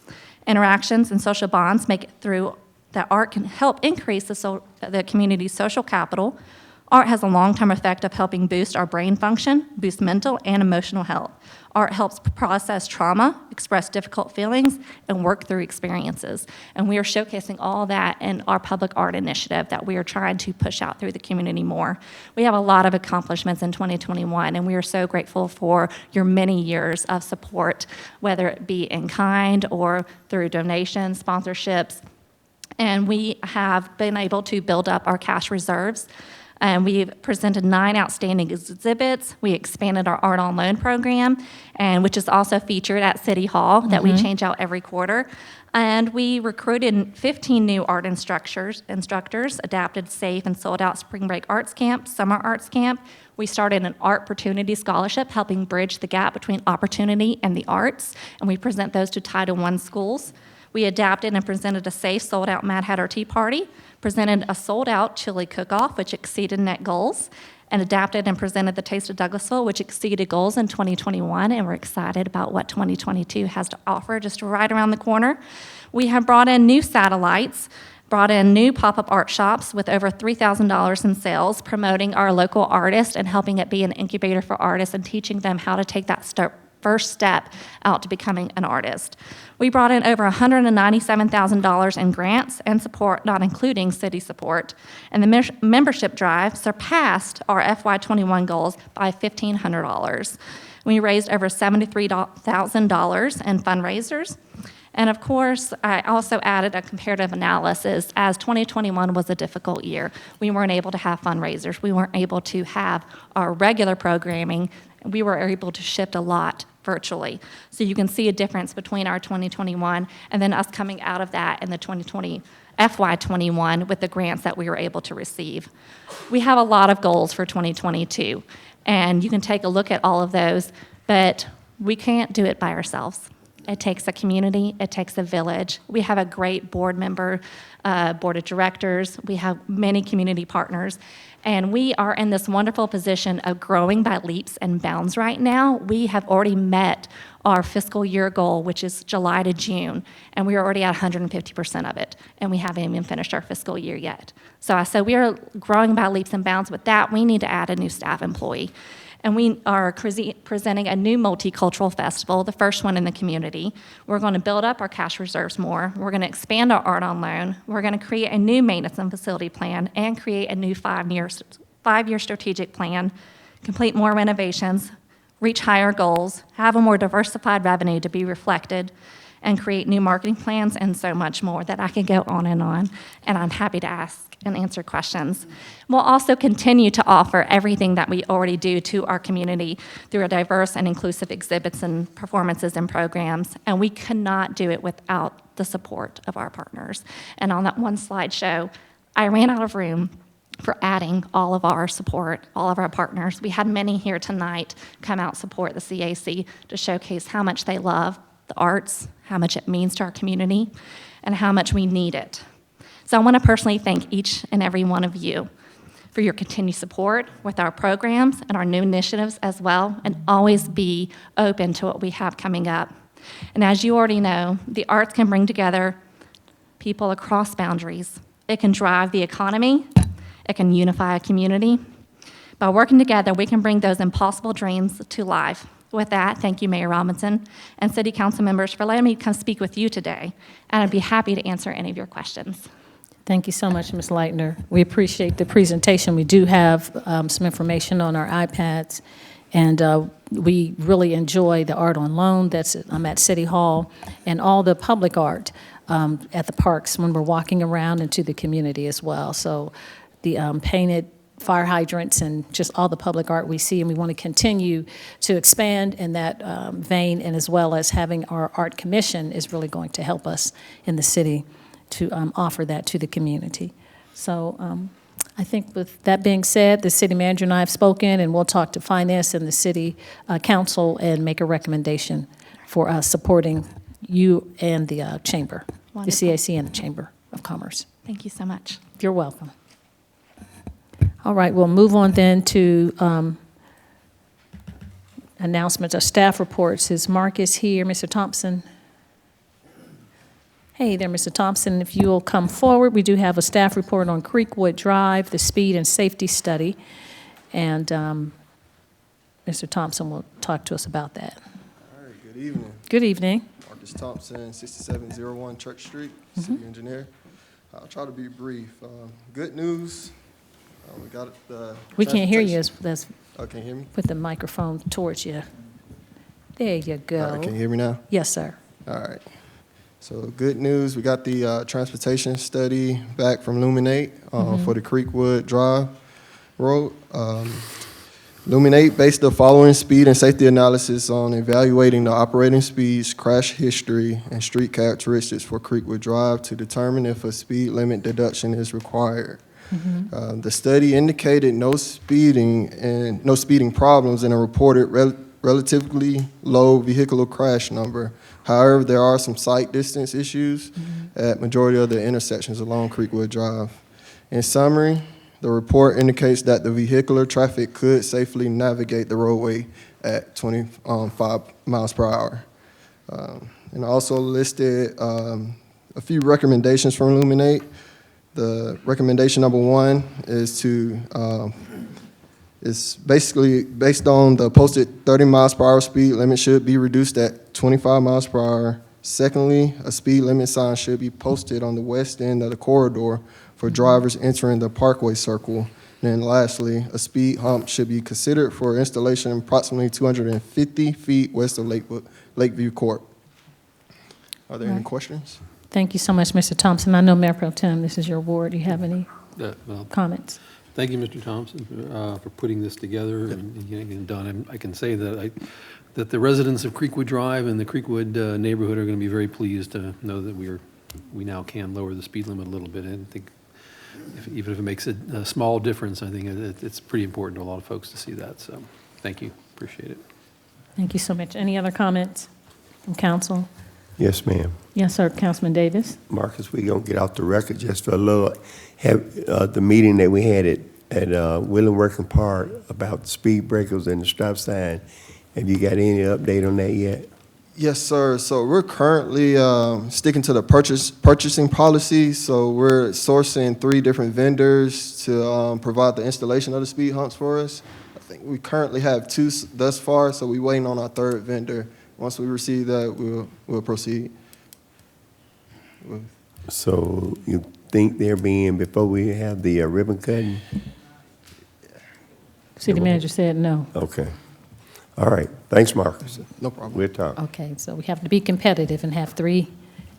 Interactions and social bonds make it through that art can help increase the community's social capital. Art has a long-term effect of helping boost our brain function, boost mental and emotional health. Art helps process trauma, express difficult feelings, and work through experiences. And we are showcasing all that in our public art initiative that we are trying to push out through the community more. We have a lot of accomplishments in 2021, and we are so grateful for your many years of support, whether it be in kind or through donations, sponsorships. And we have been able to build up our cash reserves. And we've presented 9 outstanding exhibits. We expanded our Art on Loan program, and which is also featured at City Hall that we change out every quarter. And we recruited 15 new art instructors, adapted, safe, and sold out Spring Break Arts Camp, Summer Arts Camp. We started an Art Opportunity Scholarship, helping bridge the gap between opportunity and the arts, and we present those to Title I schools. We adapted and presented a safe, sold-out Mad Hatter Tea Party, presented a sold-out chili cook-off, which exceeded net goals, and adapted and presented the Taste of Douglasville, which exceeded goals in 2021, and we're excited about what 2022 has to offer just right around the corner. We have brought in new satellites, brought in new pop-up art shops with over $3,000 in sales, promoting our local artists and helping it be an incubator for artists and teaching them how to take that first step out to becoming an artist. We brought in over $197,000 in grants and support, not including city support, and the membership drive surpassed our FY21 goals by $1,500. We raised over $73,000 in fundraisers. And of course, I also added a comparative analysis as 2021 was a difficult year. We weren't able to have fundraisers. We weren't able to have our regular programming. We were able to shift a lot virtually. So you can see a difference between our 2021 and then us coming out of that in the 2020 FY21 with the grants that we were able to receive. We have a lot of goals for 2022, and you can take a look at all of those, but we can't do it by ourselves. It takes a community, it takes a village. We have a great board member, board of directors. We have many community partners, and we are in this wonderful position of growing by leaps and bounds right now. We have already met our fiscal year goal, which is July to June, and we are already at 150% of it, and we haven't even finished our fiscal year yet. So I said we are growing by leaps and bounds. With that, we need to add a new staff employee. And we are presenting a new multicultural festival, the first one in the community. We're going to build up our cash reserves more. We're going to expand our art on loan. We're going to create a new maintenance and facility plan and create a new five-year strategic plan, complete more renovations, reach higher goals, have a more diversified revenue to be reflected, and create new marketing plans and so much more that I could go on, and I'm happy to ask and answer questions. We'll also continue to offer everything that we already do to our community through a diverse and inclusive exhibits and performances and programs, and we cannot do it without the support of our partners. And on that one slideshow, I ran out of room for adding all of our support, all of our partners. We had many here tonight come out support the CAC to showcase how much they love the arts, how much it means to our community, and how much we need it. So I want to personally thank each and every one of you for your continued support with our programs and our new initiatives as well, and always be open to what we have coming up. And as you already know, the arts can bring together people across boundaries. It can drive the economy. It can unify a community. By working together, we can bring those impossible dreams to life. With that, thank you, Mayor Robinson and City Council members for letting me come speak with you today, and I'd be happy to answer any of your questions. Thank you so much, Ms. Lightner. We appreciate the presentation. We do have some information on our iPads, and we really enjoy the art on loan that's at City Hall, and all the public art at the parks when we're walking around into the community as well. So the painted fire hydrants and just all the public art we see, and we want to continue to expand in that vein, and as well as having our art commission is really going to help us in the city to offer that to the community. So I think with that being said, the city manager and I have spoken, and we'll talk to finance and the city council and make a recommendation for supporting you and the chamber, Wonderful. the CAC and the Chamber of Commerce. Thank you so much. You're welcome. All right, we'll move on then to announcements or staff reports. Is Marcus here, Mr. Thompson? Hey there, Mr. Thompson, if you'll come forward. We do have a staff report on Creekwood Drive, the speed and safety study, and Mr. Thompson will talk to us about that. All right, good evening. Good evening. Marcus Thompson, 6701 Church Street, city engineer. I'll try to be brief. Good news, we got the We can't hear you. Oh, can you hear me? Put the microphone towards you. There you go. All right, can you hear me now? Yes, sir. All right. So good news, we got the transportation study back from Illuminate for the Creekwood Drive Road. Illuminate based the following speed and safety analysis on evaluating the operating speeds, crash history, and street characteristics for Creekwood Drive to determine if a speed limit deduction is required. The study indicated no speeding problems and a reported relatively low vehicular crash number. However, there are some sight distance issues at majority of the intersections along Creekwood Drive. In summary, the report indicates that the vehicular traffic could safely navigate the roadway at 25 miles per hour. And also listed a few recommendations from Illuminate. The recommendation number one is It's basically based on the posted 30 miles per hour speed limit should be reduced at 25 miles per hour. Secondly, a speed limit sign should be posted on the west end of the corridor for drivers entering the Parkway Circle. And then lastly, a speed hump should be considered for installation approximately 250 feet west of Lakeview Court. Are there any questions? Thank you so much, Mr. Thompson. I know Mayor Pro Tem, this is your ward. Do you have any comments? Thank you, Mr. Thompson, for putting this together and getting it done. I can say that the residents of Creekwood Drive and the Creekwood neighborhood are going to be very pleased to know that we now can lower the speed limit a little bit. And I think even if it makes a small difference, I think it's pretty important to a lot of folks to see that. So thank you. Appreciate it. Thank you so much. Any other comments from council? Yes, ma'am. Yes, sir. Councilman Davis. Marcus, we're going to get off the record just for a little. The meeting that we had at Willing Working Park about the speed breakers and the stop sign. Have you got any update on that yet? Yes, sir. So we're currently sticking to the purchasing policy. So we're sourcing 3 different vendors to provide the installation of the speed humps for us. I think we currently have 2 thus far, so we're waiting on our 3rd vendor. Once we receive that, we'll proceed. So you think they're being before we have the ribbon cutting? City manager said no. Okay. All right. Thanks, Marcus. No problem. We'll talk. Okay, so we have to be competitive and have 3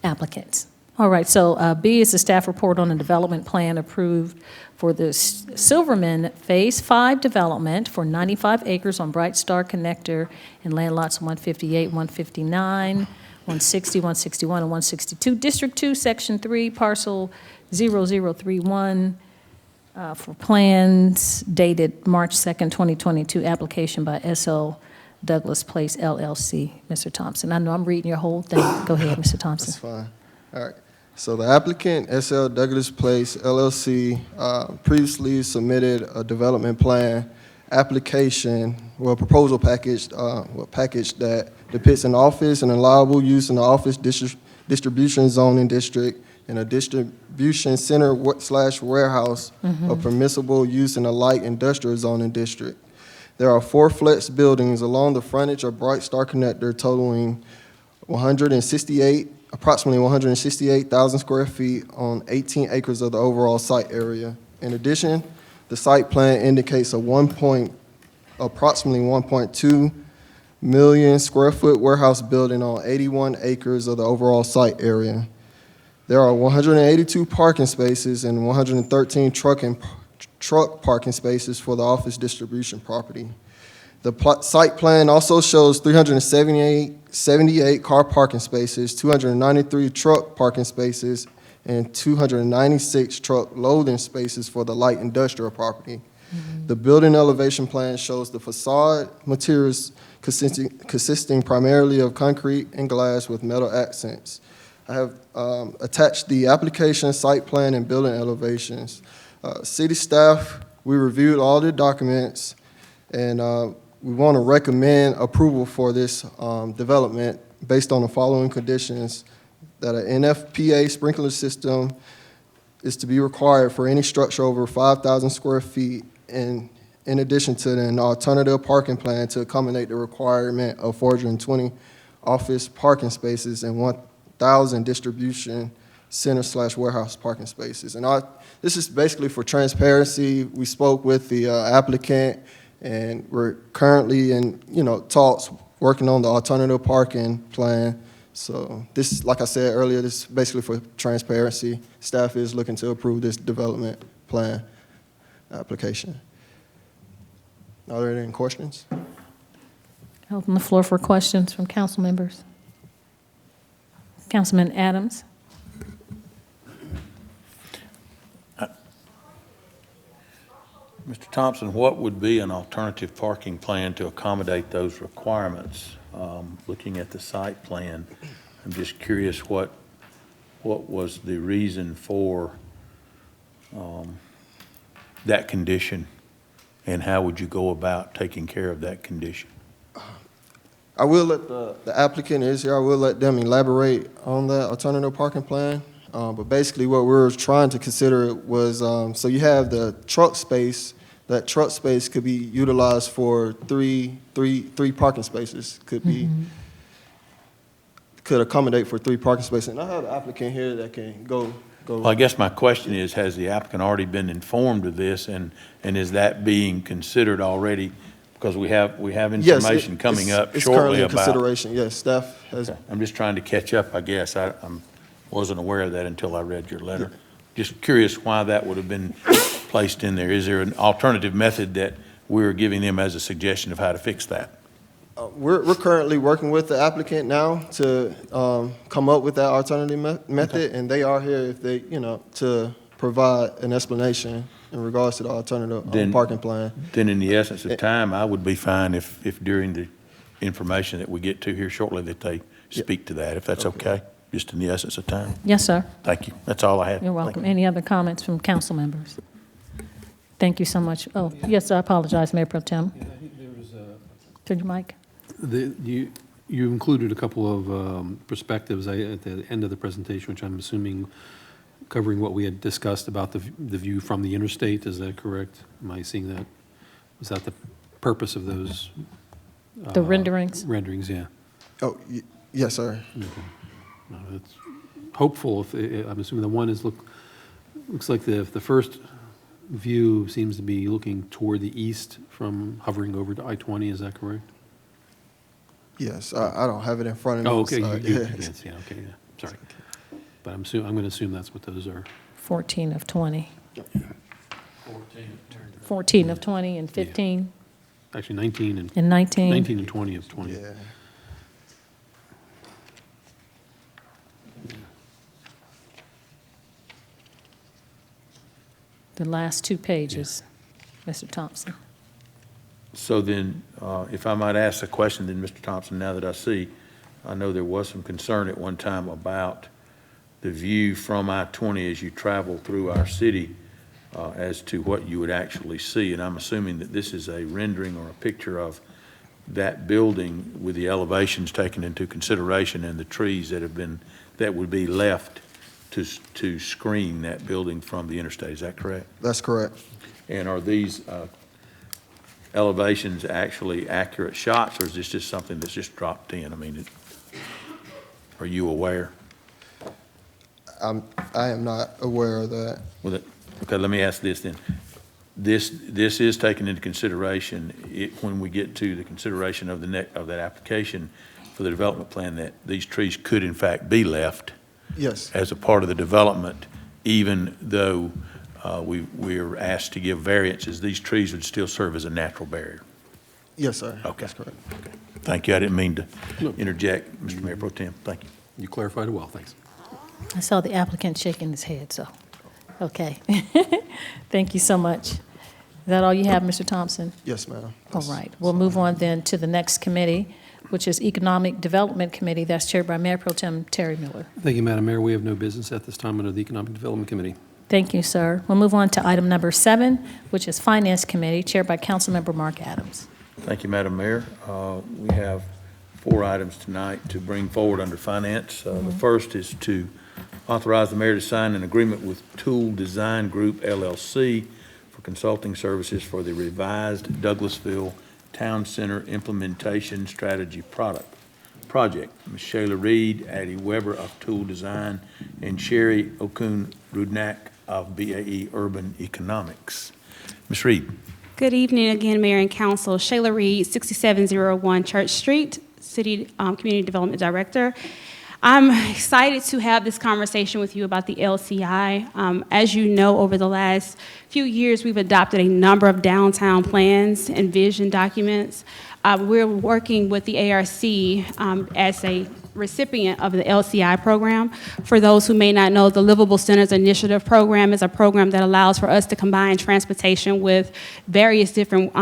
applicants. All right, so B is the staff report on the development plan approved for the Silverman Phase 5 development for 95 acres on Bright Star Connector and land lots 158, 159, 160, 161, and 162. District 2, Section 3, Parcel 0031, for plans dated March 2nd, 2022, application by SL Douglas Place LLC. Mr. Thompson, I know I'm reading your whole thing. Go ahead, Mr. Thompson. That's fine. All right. So the applicant, SL Douglas Place LLC, previously submitted a development plan application, proposal package, package that depicts an office and allowable use in the office distribution zoning district and a distribution center / warehouse of permissible use in a light industrial zoning district. There are 4 flex buildings along the frontage of Bright Star Connector totaling approximately 168,000 square feet on 18 acres of the overall site area. In addition, the site plan indicates approximately 1.2 million square foot warehouse building on 81 acres of the overall site area. There are 182 parking spaces and 113 truck parking spaces for the office distribution property. The site plan also shows 378 car parking spaces, 293 truck parking spaces, and 296 truck loading spaces for the light industrial property. The building elevation plan shows the facade materials consisting primarily of concrete and glass with metal accents. I have attached the application, site plan, and building elevations. City staff, we reviewed all the documents, and we want to recommend approval for this development based on the following conditions: that an NFPA sprinkler system is to be required for any structure over 5,000 square feet, and in addition to an alternative parking plan to accommodate the requirement of 420 office parking spaces and 1,000 distribution center / warehouse parking spaces. And this is basically for transparency. We spoke with the applicant, and we're currently in talks working on the alternative parking plan. So this, like I said earlier, this is basically for transparency. Staff is looking to approve this development plan application. Are there any questions? Open the floor for questions from council members. Councilman Adams. Mr. Thompson, what would be an alternative parking plan to accommodate those requirements? Looking at the site plan, I'm just curious what was the reason for that condition, and how would you go about taking care of that condition? I will let the applicant is here. I will let them elaborate on that alternative parking plan. But basically what we were trying to consider was, so you have the truck space that truck space could be utilized for three parking spaces, could accommodate for 3 parking spaces. And I have an applicant here that can go. Well, I guess my question is, has the applicant already been informed of this, and is that being considered already? Because we have information coming up it's shortly currently in about. consideration. Yes, staff has. Okay. I'm just trying to catch up, I guess. I wasn't aware of that until I read your letter. Just curious why that would have been placed in there. Is there an alternative method that we're giving them as a suggestion of how to fix that? We're currently working with the applicant now to come up with that alternative method, and they are here if they, to provide an explanation in regards to the alternative parking plan. Then in the essence of time, I would be fine if during the information that we get to here shortly that they speak to that, if that's okay, just in the essence of time. Yes, sir. Thank you. That's all I have. You're welcome. Any other comments from council members? Thank you so much. Oh, yes, I apologize, Mayor Pro Tem. Yeah, I think there was Turn your mic. you included a couple of perspectives at the end of the presentation, which I'm assuming covering what we had discussed about the view from the interstate. Is that correct? Am I seeing that? Was that the purpose of those? The renderings? Renderings, yeah. Oh, yes, sir. Okay. No, that's hopeful. I'm assuming the one looks like the first view seems to be looking toward the east from hovering over to I-20. Is that correct? Yes, I don't have it in front of me. Oh, okay. Yes. Yeah, okay, yeah. Sorry. But I'm going to assume that's what those are. 14 of 20. 14 of 20 and 15. Yeah. Actually, 19 and 19. 19 and 20 of 20. Yeah. The last 2 pages, Mr. Thompson. So then, if I might ask a question then, Mr. Thompson, now that I know there was some concern at one time about the view from I-20 as you travel through our city as to what you would actually see. And I'm assuming that this is a rendering or a picture of that building with the elevations taken into consideration and the trees that would be left to screen that building from the interstate. Is that correct? That's correct. And are these elevations actually accurate shots, or is this just something that's just dropped in? I mean, are you aware? I am not aware of that. Well, okay, let me ask this then. This is taken into consideration when we get to the consideration of that application for the development plan, that these trees could in fact be left. Yes. As a part of the development, even though we're asked to give variances, these trees would still serve as a natural barrier. Yes, sir. Okay. That's correct. Okay. Thank you. I didn't mean to interject, Mr. Mayor Pro Tem. Thank you. You clarified it well. Thanks. I saw the applicant shaking his head, so, okay. Thank you so much. Is that all you have, Mr. Thompson? Yes, ma'am. All right. We'll move on then to the next committee, which is Economic Development Committee. That's chaired by Mayor Pro Tem Terry Miller. Thank you, Madam Mayor. We have no business at this time under the Economic Development Committee. Thank you, sir. We'll move on to item number 7, which is Finance Committee, chaired by Councilmember Mark Adams. Thank you, Madam Mayor. We have 4 items tonight to bring forward under Finance. The first is to authorize the mayor to sign an agreement with Tool Design Group, LLC, for consulting services for the revised Douglasville Town Center Implementation Strategy project. Ms. Shayla Reed, Addie Weber of Tool Design, and Sherry Okun-Rudnak of BAE Urban Economics. Ms. Reed. Good evening again, Mayor and Council. Shayla Reed, 6701 Church Street, City Community Development Director. I'm excited to have this conversation with you about the LCI. As you know, over the last few years, we've adopted a number of downtown plans and vision documents. We're working with the ARC as a recipient of the LCI program. For those who may not know, the Livable Centers Initiative program is a program that allows for us to combine transportation with various different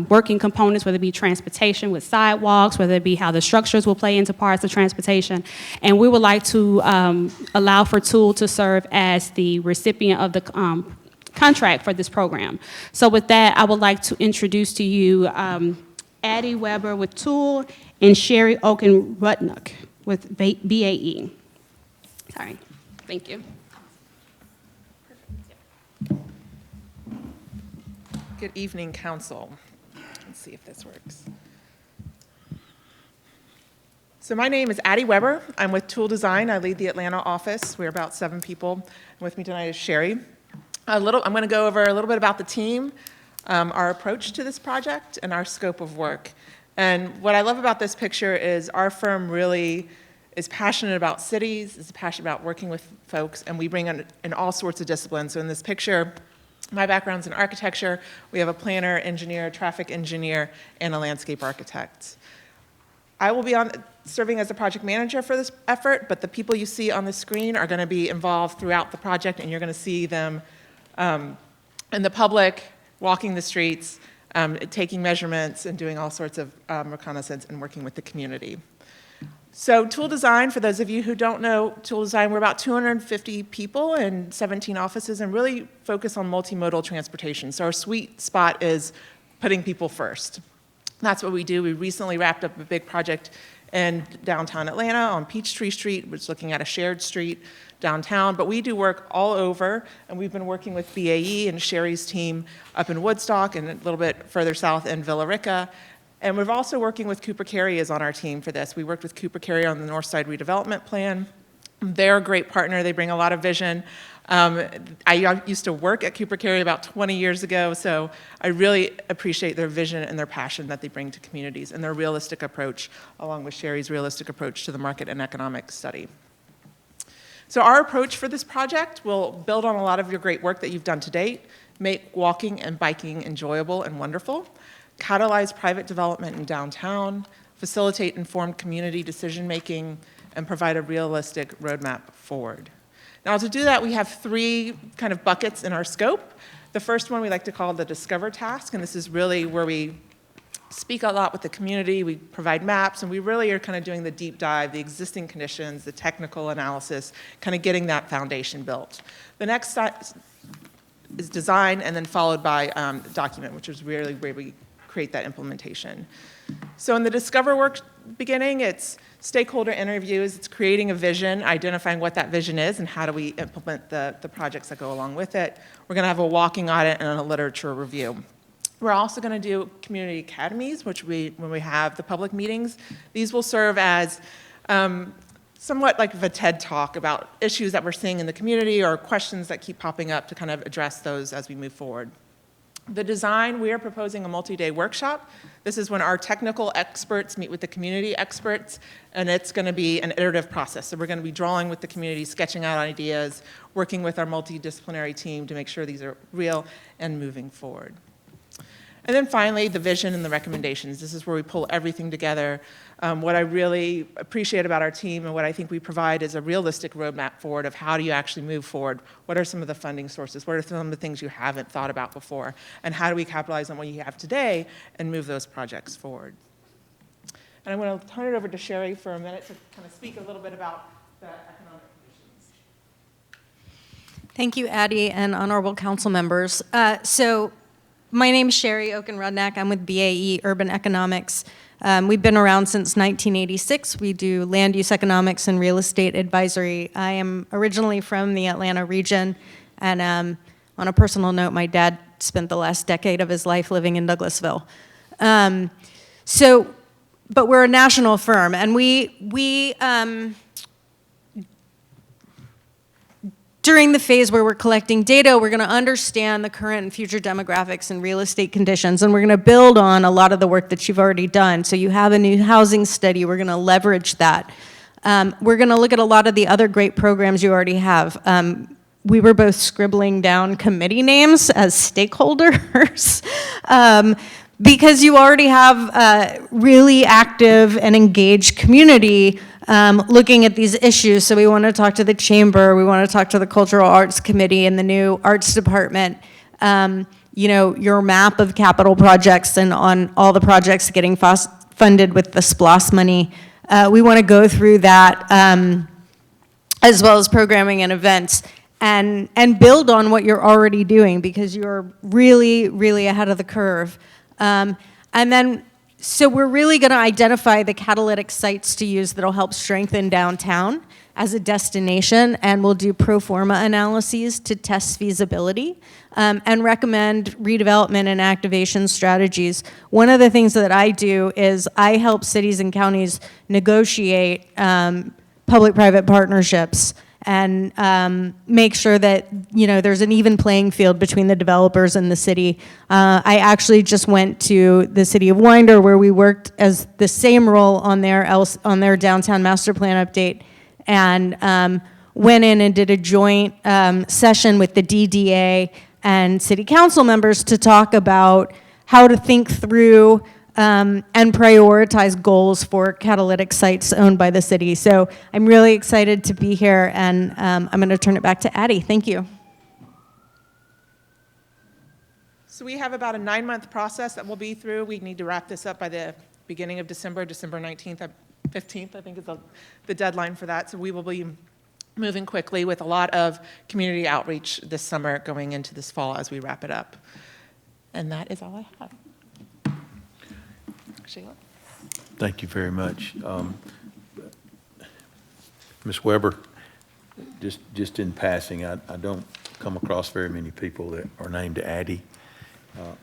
working components, whether it be transportation with sidewalks, whether it be how the structures will play into parts of transportation. And we would like to allow for Tool to serve as the recipient of the contract for this program. So with that, I would like to introduce to you Addie Weber with Tool and Sherry Okun-Rudnak with BAE. Sorry. Thank you. Good evening, council. Let's see if this works. So my name is Addie Weber. I'm with Tool Design. I lead the Atlanta office. We're about 7 people. And with me tonight is Sherry. I'm going to go over a little bit about the team, our approach to this project, and our scope of work. And what I love about this picture is our firm really is passionate about cities, is passionate about working with folks, and we bring in all sorts of disciplines. So in this picture, my background's in architecture. We have a planner, engineer, traffic engineer, and a landscape architect. I will be serving as a project manager for this effort, but the people you see on the screen are going to be involved throughout the project, and you're going to see them in the public, walking the streets, taking measurements, and doing all sorts of reconnaissance and working with the community. So Tool Design, for those of you who don't know Tool Design, we're about 250 people and 17 offices and really focus on multimodal transportation. So our sweet spot is putting people first. That's what we do. We recently wrapped up a big project in downtown Atlanta on Peachtree Street, which is looking at a shared street downtown. But we do work all over, and we've been working with BAE and Sherry's team up in Woodstock and a little bit further south in Villa Rica. And we're also working with Cooper Carry is on our team for this. We worked with Cooper Carry on the North Side Redevelopment Plan. They're a great partner. They bring a lot of vision. I used to work at Cooper Carry about 20 years ago, so I really appreciate their vision and their passion that they bring to communities and their realistic approach, along with Sherry's realistic approach to the market and economic study. So our approach for this project will build on a lot of your great work that you've done to date, make walking and biking enjoyable and wonderful, catalyze private development in downtown, facilitate informed community decision-making, and provide a realistic roadmap forward. Now, to do that, we have 3 kind of buckets in our scope. The first one we like to call the Discover task, and this is really where we speak a lot with the community, we provide maps, and we really are kind of doing the deep dive, the existing conditions, the technical analysis, kind of getting that foundation built. The next is design, and then followed by document, which is really where we create that implementation. So in the Discover work beginning, it's stakeholder interviews, it's creating a vision, identifying what that vision is, and how do we implement the projects that go along with it. We're going to have a walking audit and a literature review. We're also going to do community academies, which when we have the public meetings, these will serve as somewhat like a TED Talk about issues that we're seeing in the community or questions that keep popping up to kind of address those as we move forward. The design, we are proposing a multi-day workshop. This is when our technical experts meet with the community experts, and it's going to be an iterative process. So we're going to be drawing with the community, sketching out ideas, working with our multidisciplinary team to make sure these are real and moving forward. And then finally, the vision and the recommendations. This is where we pull everything together. What I really appreciate about our team and what I think we provide is a realistic roadmap forward of how do you actually move forward? What are some of the funding sources? What are some of the things you haven't thought about before? And how do we capitalize on what you have today and move those projects forward? And I'm going to turn it over to Sherry for a minute to kind of speak a little bit about the economic conditions. Thank you, Addie, and honorable council members. My name is Sherry Oken-Rudnack. I'm with BAE Urban Economics. We've been around since 1986. We do land use economics and real estate advisory. I am originally from the Atlanta region, and on a personal note, my dad spent the last decade of his life living in Douglasville. But we're a national firm, and we during the phase where we're collecting data, we're going to understand the current and future demographics and real estate conditions, and we're going to build on a lot of the work that you've already done. So you have a new housing study. We're going to leverage that. We're going to look at a lot of the other great programs you already have. We were both scribbling down committee names as stakeholders because you already have a really active and engaged community looking at these issues. So we want to talk to the chamber, we want to talk to the Cultural Arts Committee and the new Arts Department, your map of capital projects and on all the projects getting funded with the SPLOST money. We want to go through that as well as programming and events and build on what you're already doing because you're really, really ahead of the curve. And then So we're really going to identify the catalytic sites to use that'll help strengthen downtown as a destination, and we'll do pro forma analyses to test feasibility and recommend redevelopment and activation strategies. One of the things that I do is I help cities and counties negotiate public-private partnerships and make sure that, you know, there's an even playing field between the developers and the city. I actually just went to the city of Winder, where we worked as the same role on their downtown master plan update, and went in and did a joint session with the DDA and city council members to talk about how to think through and prioritize goals for catalytic sites owned by the city. So I'm really excited to be here, and I'm going to turn it back to Addie. Thank you. So we have about a 9-month process that we'll be through. We need to wrap this up by the beginning of December 19th, 15th, I think is the deadline for that. So we will be moving quickly with a lot of community outreach this summer going into this fall as we wrap it up. And that is all I have. Sheila? Thank you very much. Ms. Weber, just in passing, I don't come across very many people that are named Addie.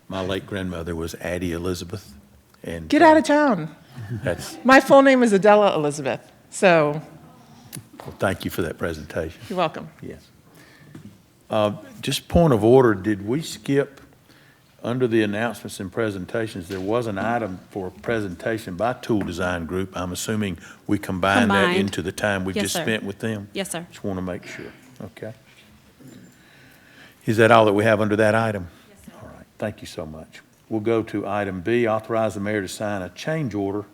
My late grandmother was Addie Elizabeth. And Get out of town. My full name is Adela Elizabeth, so. Well, thank you for that presentation. You're welcome. Yes. Just point of order, did we skip, under the announcements and presentations, there was an item for a presentation by Tool Design Group. I'm assuming we combined that into the time we just spent with them? Yes, sir. Just want to make sure. Okay. Is that all that we have under that item? Yes, sir. All right. Thank you so much. We'll go to item B, authorize the mayor to sign a change order.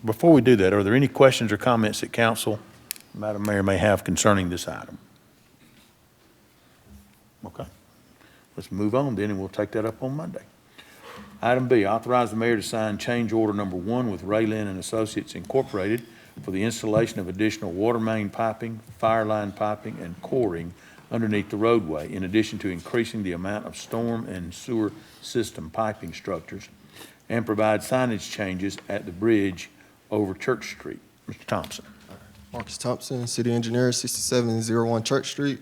Before we do that, are there any questions or comments that council, Madam Mayor, may have concerning this item? Okay. Let's move on then, and we'll take that up on Monday. Item B, authorize the mayor to sign change order number 1 with Raylin and Associates Incorporated for the installation of additional water main piping, fire line piping, and coring underneath the roadway, in addition to increasing the amount of storm and sewer system piping structures, and provide signage changes at the bridge over Church Street. Mr. Thompson. Marcus Thompson, City Engineer, 6701 Church Street.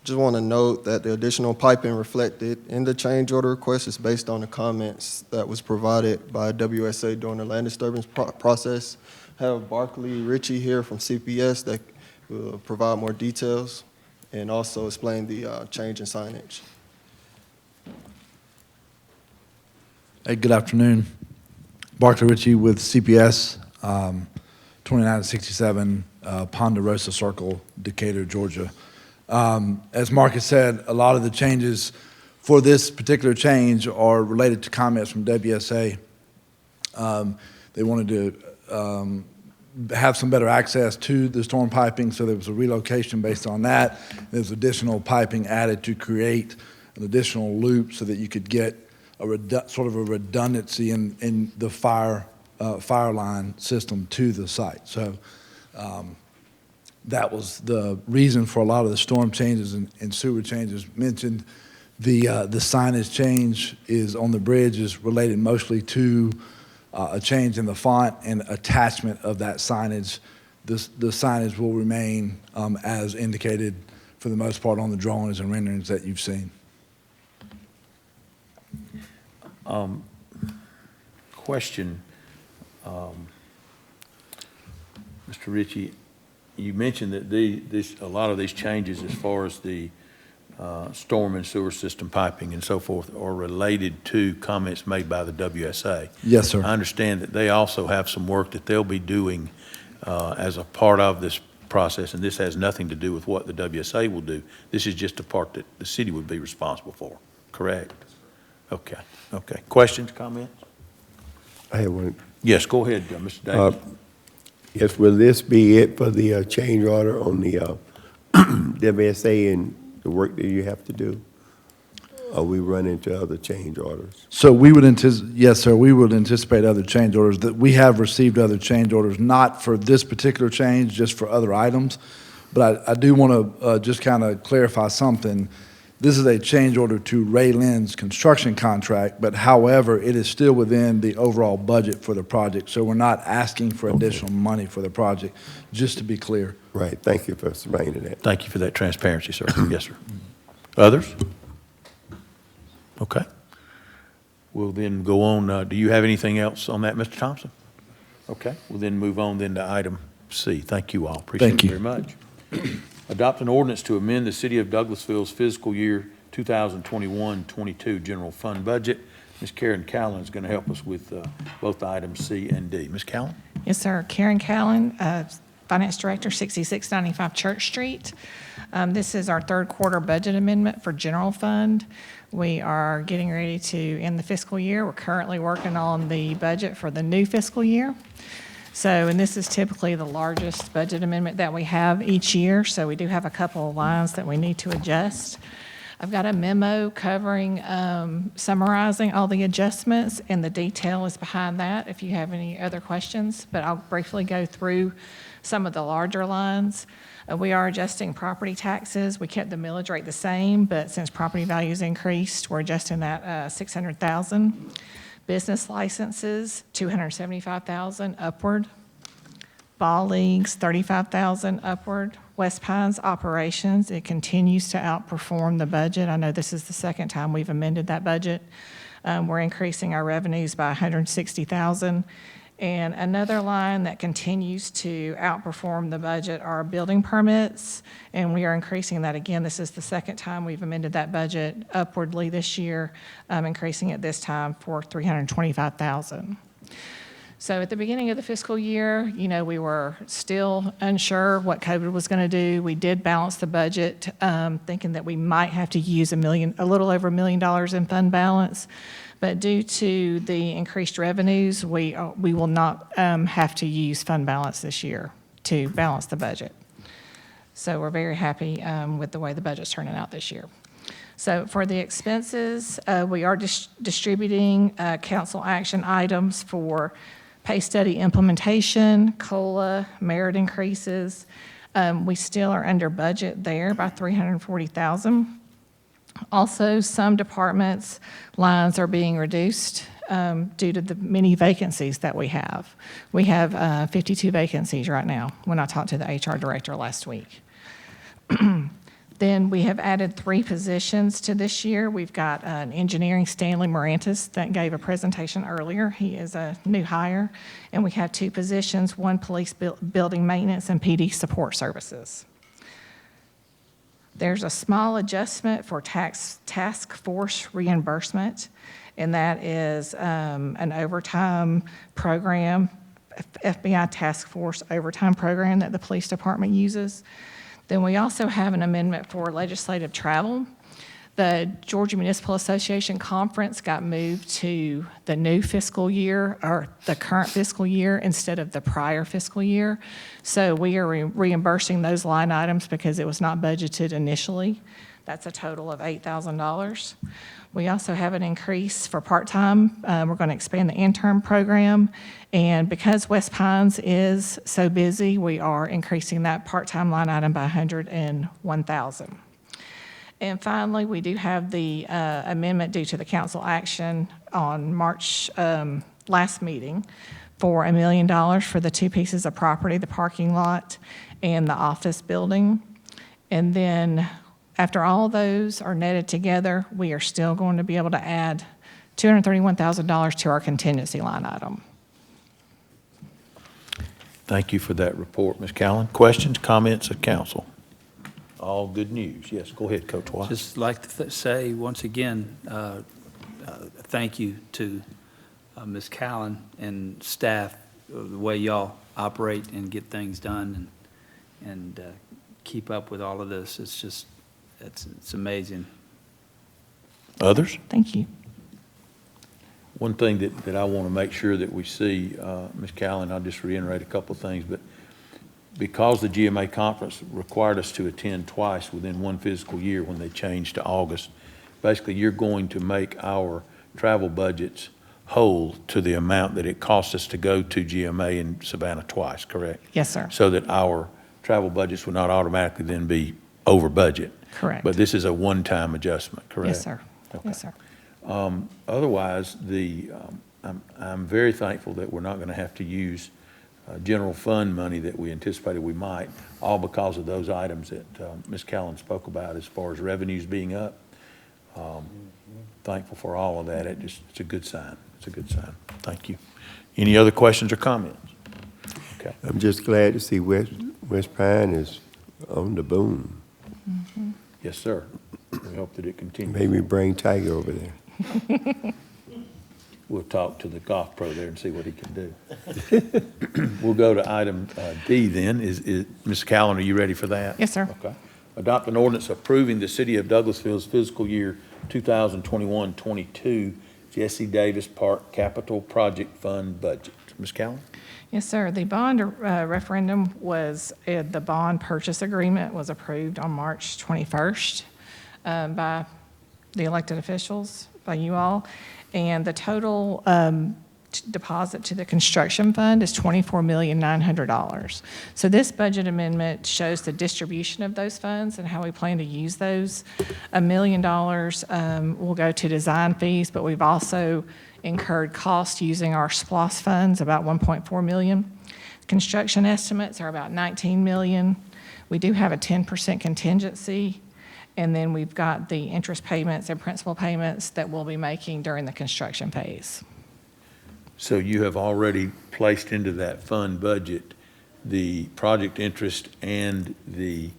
Just want to note that the additional piping reflected in the change order request is based on the comments that was provided by WSA during the land disturbance process. I have Barkley Ritchie here from CPS that will provide more details and also explain the change in signage. Hey, good afternoon. Barkley Ritchie with CPS, 2967 Ponderosa Circle, Decatur, Georgia. As Marcus said, a lot of the changes for this particular change are related to comments from WSA. They wanted to have some better access to the storm piping, so there was a relocation based on that. There's additional piping added to create an additional loop so that you could get a sort of a redundancy in the fire line system to the site. So that was the reason for a lot of the storm changes and sewer changes mentioned. The signage change is on the bridge is related mostly to a change in the font and attachment of that signage. The signage will remain as indicated for the most part on the drawings and renderings that you've seen. Question, Mr. Ritchie, you mentioned that a lot of these changes as far as the storm and sewer system piping and so forth are related to comments made by the WSA. Yes, sir. I understand that they also have some work that they'll be doing as a part of this process, and this has nothing to do with what the WSA will do. This is just a part that the city would be responsible for, correct? Okay, okay. Questions, comments? I have one. Yes, go ahead, Mr. Davis. Yes, will this be it for the change order on the WSA and the work that you have to do? Or we run into other change orders? So we would yes, sir, we would anticipate other change orders. That we have received other change orders, not for this particular change, just for other items. But I do want to just kind of clarify something. This is a change order to Ray Lynn's construction contract, but however, it is still within the overall budget for the project, so we're not asking for additional money for the project, just to be clear. Right, thank you for explaining that. Thank you for that transparency, sir. Yes, sir. Others? Okay. We'll then go on. Do you have anything else on that, Mr. Thompson? Okay, we'll then move on then to item C. Thank you all. Appreciate it very much. Adopt an ordinance to amend the City of Douglasville's fiscal year 2021-22 general fund budget. Ms. Karen Callan is going to help us with both items C and D. Ms. Callan? Yes, sir. Karen Callan, Finance Director, 6695 Church Street. This is our third quarter budget amendment for general fund. We are getting ready to end the fiscal year. We're currently working on the budget for the new fiscal year. So, and this is typically the largest budget amendment that we have each year, so we do have a couple of lines that we need to adjust. I've got a memo covering, summarizing all the adjustments, and the detail is behind that if you have any other questions, but I'll briefly go through some of the larger lines. We are adjusting property taxes. We kept the millage rate the same, but since property values increased, we're adjusting that $600,000. Business licenses, $275,000 upward. Ball leagues, $35,000 upward. West Pines operations, it continues to outperform the budget. I know this is the second time we've amended that budget. We're increasing our revenues by $160,000. And another line that continues to outperform the budget are building permits, and we are increasing that again. This is the second time we've amended that budget upwardly this year, increasing it this time for $325,000. So at the beginning of the fiscal year, you know, we were still unsure what COVID was going to do. We did balance the budget, thinking that we might have to use a little over $1 million in fund balance. But due to the increased revenues, we will not have to use fund balance this year to balance the budget. So we're very happy with the way the budget's turning out this year. So for the expenses, we are distributing council action items for pay study implementation, COLA, merit increases. We still are under budget there by $340,000. Also, some departments' lines are being reduced due to the many vacancies that we have. We have 52 vacancies right now when I talked to the HR director last week. Then we have added 3 positions to this year. We've got an engineering, Stanley Morantis, that gave a presentation earlier. He is a new hire. And we have 2 positions, one police building maintenance and PD support services. There's a small adjustment for task force reimbursement, and that is an overtime program, FBI task force overtime program that the police department uses. Then we also have an amendment for legislative travel. The Georgia Municipal Association Conference got moved to the new fiscal year, or the current fiscal year, instead of the prior fiscal year. So we are reimbursing those line items because it was not budgeted initially. That's a total of $8,000. We also have an increase for part-time. We're going to expand the intern program. And because West Pines is so busy, we are increasing that part-time line item by $101,000. And finally, we do have the amendment due to the council action on March last meeting for $1 million for the 2 pieces of property, the parking lot and the office building. And then after all those are netted together, we are still going to be able to add $231,000 to our contingency line item. Thank you for that report, Ms. Callan. Questions, comments of council? All good news. Yes, go ahead, Coach White. Just like to say once again, thank you to Ms. Callan and staff, the way y'all operate and get things done and keep up with all of this. It's just, it's amazing. Others? Thank you. One thing that I want to make sure that we see, Ms. Callan, I'll just reiterate a couple of things, but because the GMA conference required us to attend twice within one fiscal year when they changed to August, basically you're going to make our travel budgets whole to the amount that it costs us to go to GMA in Savannah twice, correct? Yes, sir. So that our travel budgets would not automatically then be over budget. Correct. But this is a one-time adjustment, correct? Yes, sir. Okay. Yes, sir. Otherwise, I'm very thankful that we're not going to have to use general fund money that we anticipated we might, all because of those items that Ms. Callan spoke about as far as revenues being up. Thankful for all of that. It's a good sign. It's a good sign. Thank you. Any other questions or comments? Okay. I'm just glad to see West Pine is on the boom. Yes, sir. We hope that it continues. Maybe bring Tiger over there. We'll talk to the golf pro there and see what he can do. We'll go to item D then. Ms. Callan, are you ready for that? Yes, sir. Okay. Adopt an ordinance approving the City of Douglasville's fiscal year 2021-22 Jesse Davis Park Capital Project Fund budget. Ms. Callan? Yes, sir. The bond referendum was, the bond purchase agreement was approved on March 21st by the elected officials, by you all. And the total deposit to the construction fund is $24,900,000. So this budget amendment shows the distribution of those funds and how we plan to use those. $1 million will go to design fees, but we've also incurred costs using our SPLOST funds, about $1.4 million. Construction estimates are about $19 million. We do have a 10% contingency. And then we've got the interest payments and principal payments that we'll be making during the construction phase. So you have already placed into that fund budget the project interest and the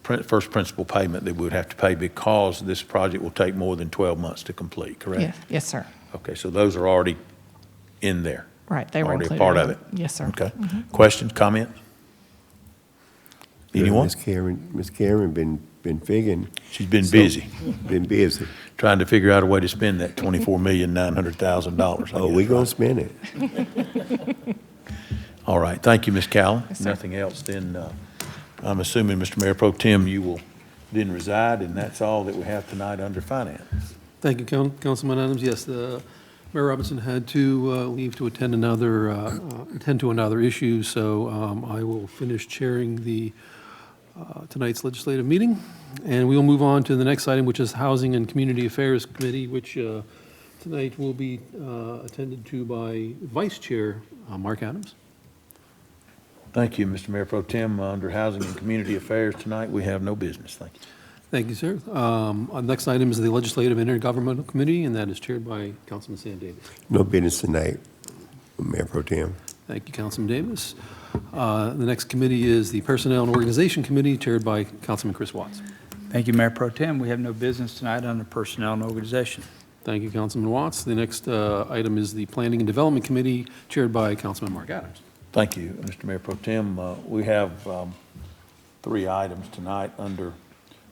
first principal payment that we would have to pay because this project will take more than 12 months to complete, correct? Yes, yes, sir. Okay, so those are already in there. Right, they were already included. a part of it. Yes, sir. Okay. Questions, comments? Anyone? Ms. Karen been figuring. She's been busy. Been busy. Trying to figure out a way to spend that $24,900,000. Oh, we're going to spend it. All right. Thank you, Ms. Callan. Yes, sir. Nothing else, then I'm assuming, Mr. Mayor Pro Tem, you will then reside, and that's all that we have tonight under finance. Thank you, Councilman Adams. Yes, Mayor Robinson had to leave to attend to another issue, so I will finish chairing the tonight's legislative meeting, and we will move on to the next item, which is Housing and Community Affairs Committee, which tonight will be attended to by Vice Chair Mark Adams. Thank you, Mr. Mayor Pro Tem. Under Housing and Community Affairs tonight, we have no business. Thank you. Thank you, sir. The next item is the Legislative and Intergovernmental Committee, and that is chaired by Councilman Sam Davis. No business tonight, Mayor Pro Tem. Thank you, Councilman Davis. The next committee is the Personnel and Organization Committee, chaired by Councilman Chris Watts. Thank you, Mayor Pro Tem. We have no business tonight under Personnel and Organization. Thank you, Councilman Watts. The next item is the Planning and Development Committee, chaired by Councilman Mark Adams. Thank you, Mr. Mayor Pro Tem. We have 3 items tonight under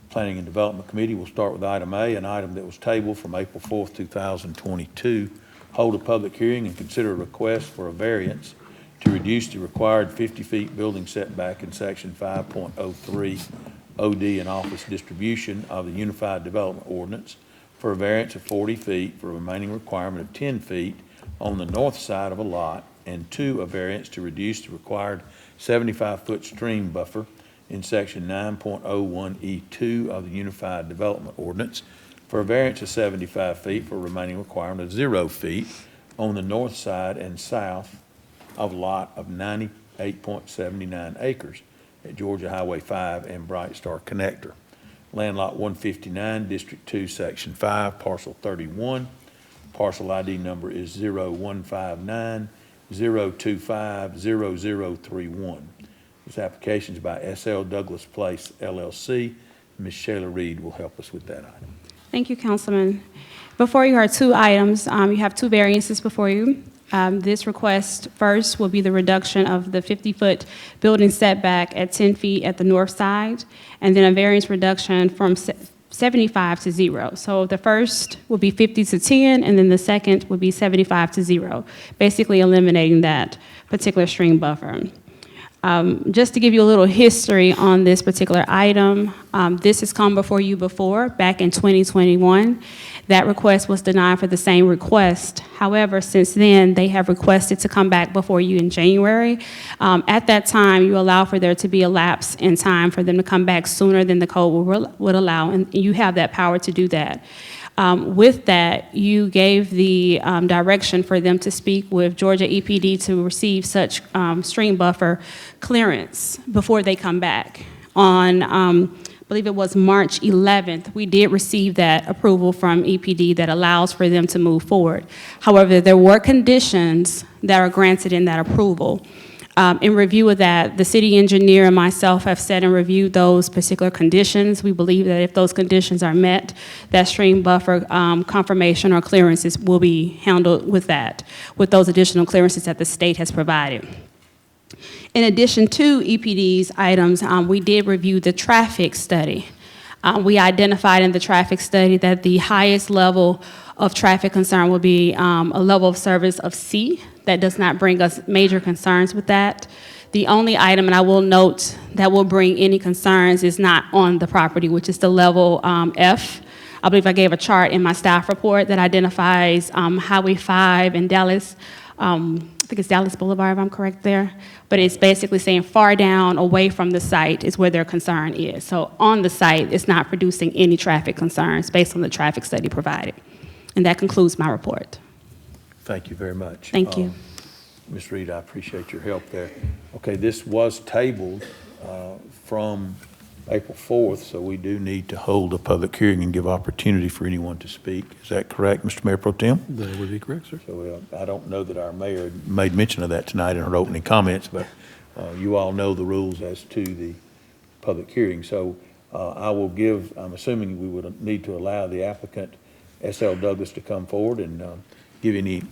Planning and Development Committee. We'll start with item A, an item that was tabled from April 4th, 2022. Hold a public hearing and consider a request for a variance to reduce the required 50 feet building setback in section 5.03 OD and office distribution of the Unified Development Ordinance for a variance of 40 feet for a remaining requirement of 10 feet on the north side of a lot, and 2, a variance to reduce the required 75-foot stream buffer in section 9.01E2 of the Unified Development Ordinance for a variance of 75 feet for a remaining requirement of 0 feet on the north side and south of lot of 98.79 acres at Georgia Highway 5 and Bright Star Connector. Land lot 159, District 2, Section 5, Parcel 31. Parcel ID number is 0159-025-0031. This application is by SL Douglas Place, LLC. Ms. Shayla Reed will help us with that item. Thank you, Councilman. Before you are 2 items. You have 2 variances before you. This request first will be the reduction of the 50-foot building setback at 10 feet at the north side, and then a variance reduction from 75 to 0. So the first will be 50 to 10, and then the second will be 75 to 0, basically eliminating that particular stream buffer. Just to give you a little history on this particular item, this has come before you before, back in 2021. That request was denied for the same request. However, since then, they have requested to come back before you in January. At that time, you allow for there to be a lapse in time for them to come back sooner than the code would allow, and you have that power to do that. With that, you gave the direction for them to speak with Georgia EPD to receive such stream buffer clearance before they come back. On, I believe it was March 11th, we did receive that approval from EPD that allows for them to move forward. However, there were conditions that are granted in that approval. In review of that, the city engineer and myself have sat and reviewed those particular conditions. We believe that if those conditions are met, that stream buffer confirmation or clearances will be handled with that, with those additional clearances that the state has provided. In addition to EPD's items, we did review the traffic study. We identified in the traffic study that the highest level of traffic concern will be a level of service of C. That does not bring us major concerns with that. The only item, and I will note, that will bring any concerns is not on the property, which is the level F. I believe I gave a chart in my staff report that identifies Highway 5 and Dallas, I think it's Dallas Boulevard if I'm correct there, but it's basically saying far down away from the site is where their concern is. So on the site, it's not producing any traffic concerns based on the traffic study provided. And that concludes my report. Thank you very much. Thank you. Ms. Reed, I appreciate your help there. Okay, this was tabled from April 4th, so we do need to hold a public hearing and give opportunity for anyone to speak. Is that correct, Mr. Mayor Pro Tem? That would be correct, sir. So I don't know that our mayor made mention of that tonight in her opening comments, but you all know the rules as to the public hearing. So I will give, I'm assuming we would need to allow the applicant, S.L. Douglas, to come forward and give any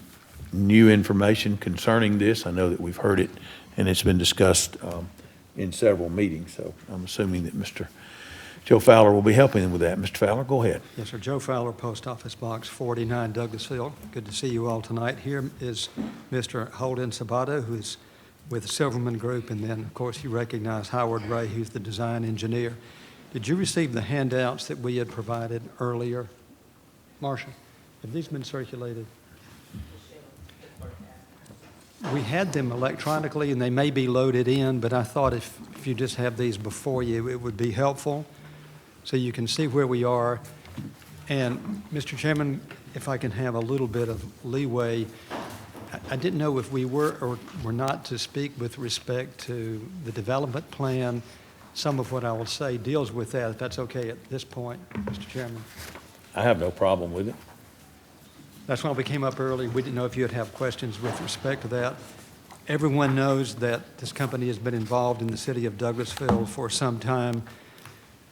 new information concerning this. I know that we've heard it and it's been discussed in several meetings, so I'm assuming that Mr. Joe Fowler will be helping them with that. Mr. Fowler, go ahead. Yes, sir. Joe Fowler, Post Office Box 49, Douglasville. Good to see you all tonight. Here is Mr. Holden Sabato, who is with the Silverman Group, and then, of course, you recognize Howard Ray, who's the design engineer. Did you receive the handouts that we had provided earlier? Marcia, have these been circulated? We had them electronically, and they may be loaded in, but I thought if you just have these before you, it would be helpful so you can see where we are. And, Mr. Chairman, if I can have a little bit of leeway, I didn't know if we were or were not to speak with respect to the development plan. Some of what I will say deals with that, if that's okay at this point, Mr. Chairman. I have no problem with it. That's why we came up early. We didn't know if you'd have questions with respect to that. Everyone knows that this company has been involved in the city of Douglasville for some time.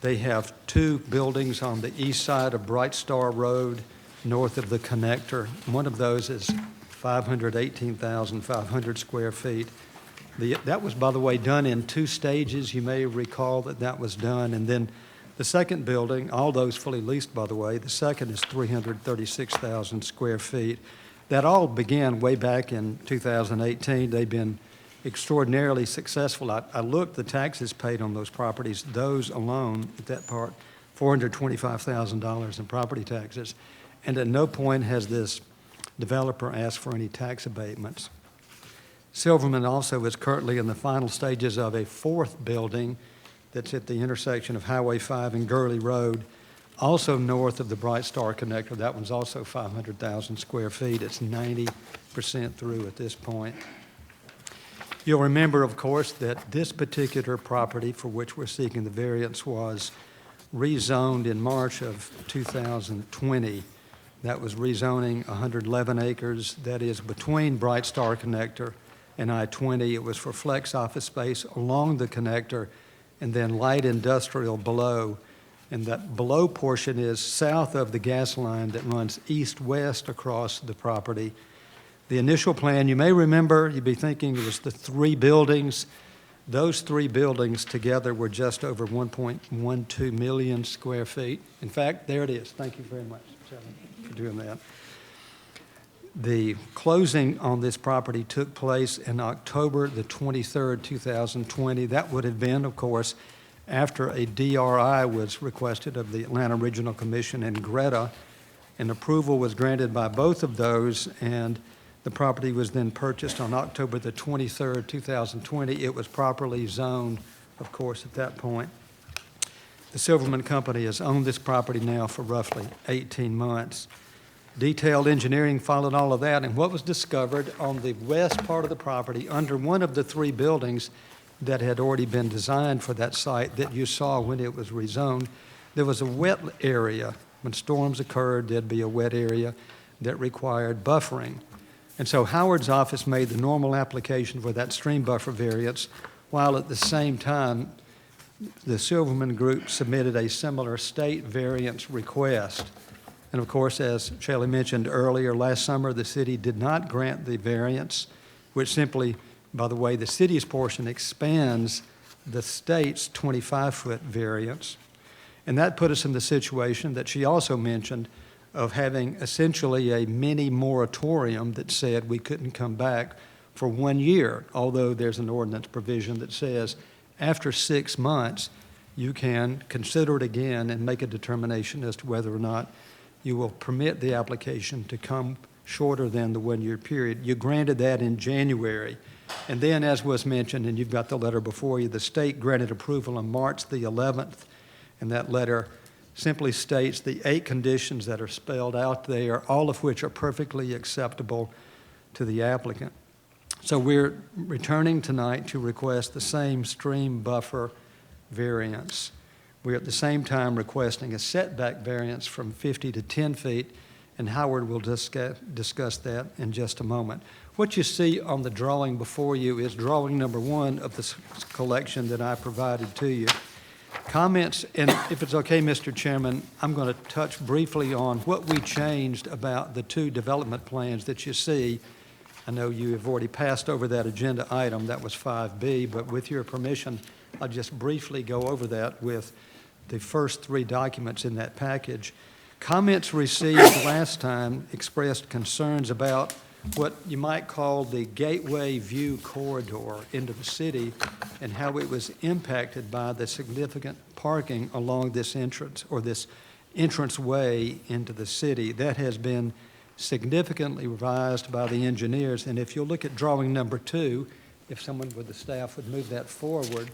They have 2 buildings on the east side of Bright Star Road, north of the connector. One of those is 518,500 square feet. That was, by the way, done in 2 stages. You may recall that that was done. And then the second building, all those fully leased, by the way, the second is 336,000 square feet. That all began way back in 2018. They've been extraordinarily successful. I looked, the taxes paid on those properties, those alone, at that part, $425,000 in property taxes. And at no point has this developer asked for any tax abatements. Silverman also is currently in the final stages of a 4th building that's at the intersection of Highway 5 and Gurley Road, also north of the Bright Star connector. That one's also 500,000 square feet. It's 90% through at this point. You'll remember, of course, that this particular property for which we're seeking the variance was rezoned in March of 2020. That was rezoning 111 acres. That is between Bright Star connector and I-20. It was for flex office space along the connector and then light industrial below. And that below portion is south of the gas line that runs east-west across the property. The initial plan, you may remember, you'd be thinking it was the 3 buildings. Those 3 buildings together were just over 1.12 million square feet. In fact, there it is. Thank you very much, Sally, for doing that. The closing on this property took place in October the 23rd, 2020. That would have been, of course, after a DRI was requested of the Atlanta Regional Commission and Greta, and approval was granted by both of those, and the property was then purchased on October the 23rd, 2020. It was properly zoned, of course, at that point. The Silverman Company has owned this property now for roughly 18 months. Detailed engineering followed all of that, and what was discovered on the west part of the property, under one of the three buildings that had already been designed for that site that you saw when it was rezoned, there was a wet area. When storms occurred, there'd be a wet area that required buffering. And so Howard's office made the normal application for that stream buffer variance, while at the same time, the Silverman Group submitted a similar state variance request. And of course, as Shelley mentioned earlier, last summer, the city did not grant the variance, which simply, by the way, the city's portion expands the state's 25-foot variance. And that put us in the situation that she also mentioned of having essentially a mini moratorium that said we couldn't come back for 1 year, although there's an ordinance provision that says after 6 months, you can consider it again and make a determination as to whether or not you will permit the application to come shorter than the 1 year period. You granted that in January. And then, as was mentioned, and you've got the letter before you, the state granted approval on March the 11th. And that letter simply states the 8 conditions that are spelled out there, all of which are perfectly acceptable to the applicant. So we're returning tonight to request the same stream buffer variance. We're at the same time requesting a setback variance from 50 to 10 feet, and Howard will discuss that in just a moment. What you see on the drawing before you is drawing number 1 of the collection that I provided to you. Comments, and if it's okay, Mr. Chairman, I'm going to touch briefly on what we changed about the 2 development plans that you see. I know you have already passed over that agenda item, that was 5B, but with your permission, I'll just briefly go over that with the first 3 documents in that package. Comments received last time expressed concerns about what you might call the gateway view corridor into the city and how it was impacted by the significant parking along this entrance or this entrance way into the city. That has been significantly revised by the engineers. And if you'll look at drawing number 2, if someone with the staff would move that forward,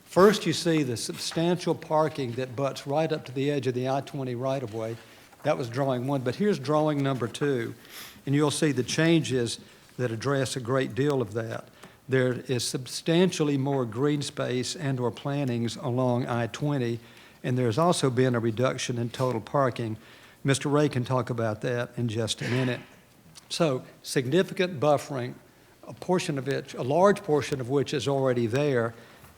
first you see the substantial parking that butts right up to the edge of the I-20 right-of-way. That was drawing 1, but here's drawing number 2. And you'll see the changes that address a great deal of that. There is substantially more green space and or plantings along I-20, and there's also been a reduction in total parking. Mr. Ray can talk about that in just a minute. So significant buffering, a large portion of which is already there,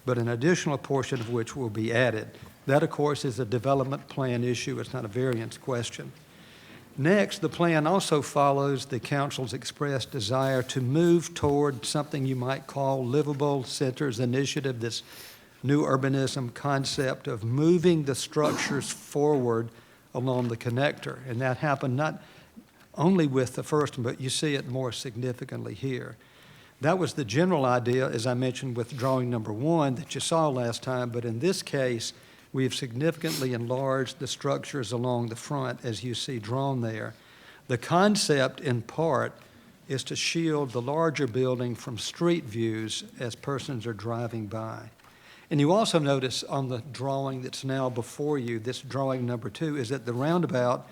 but an additional portion of which will be added. That, of course, is a development plan issue. It's not a variance question. Next, the plan also follows the council's expressed desire to move toward something you might call Livable Centers Initiative, this new urbanism concept of moving the structures forward along the connector. And that happened not only with the first one, but you see it more significantly here. That was the general idea, as I mentioned, with drawing number 1 that you saw last time, but in this case, we have significantly enlarged the structures along the front, as you see drawn there. The concept, in part, is to shield the larger building from street views as persons are driving by. And you also notice on the drawing that's now before you, this drawing number 2, is that the roundabout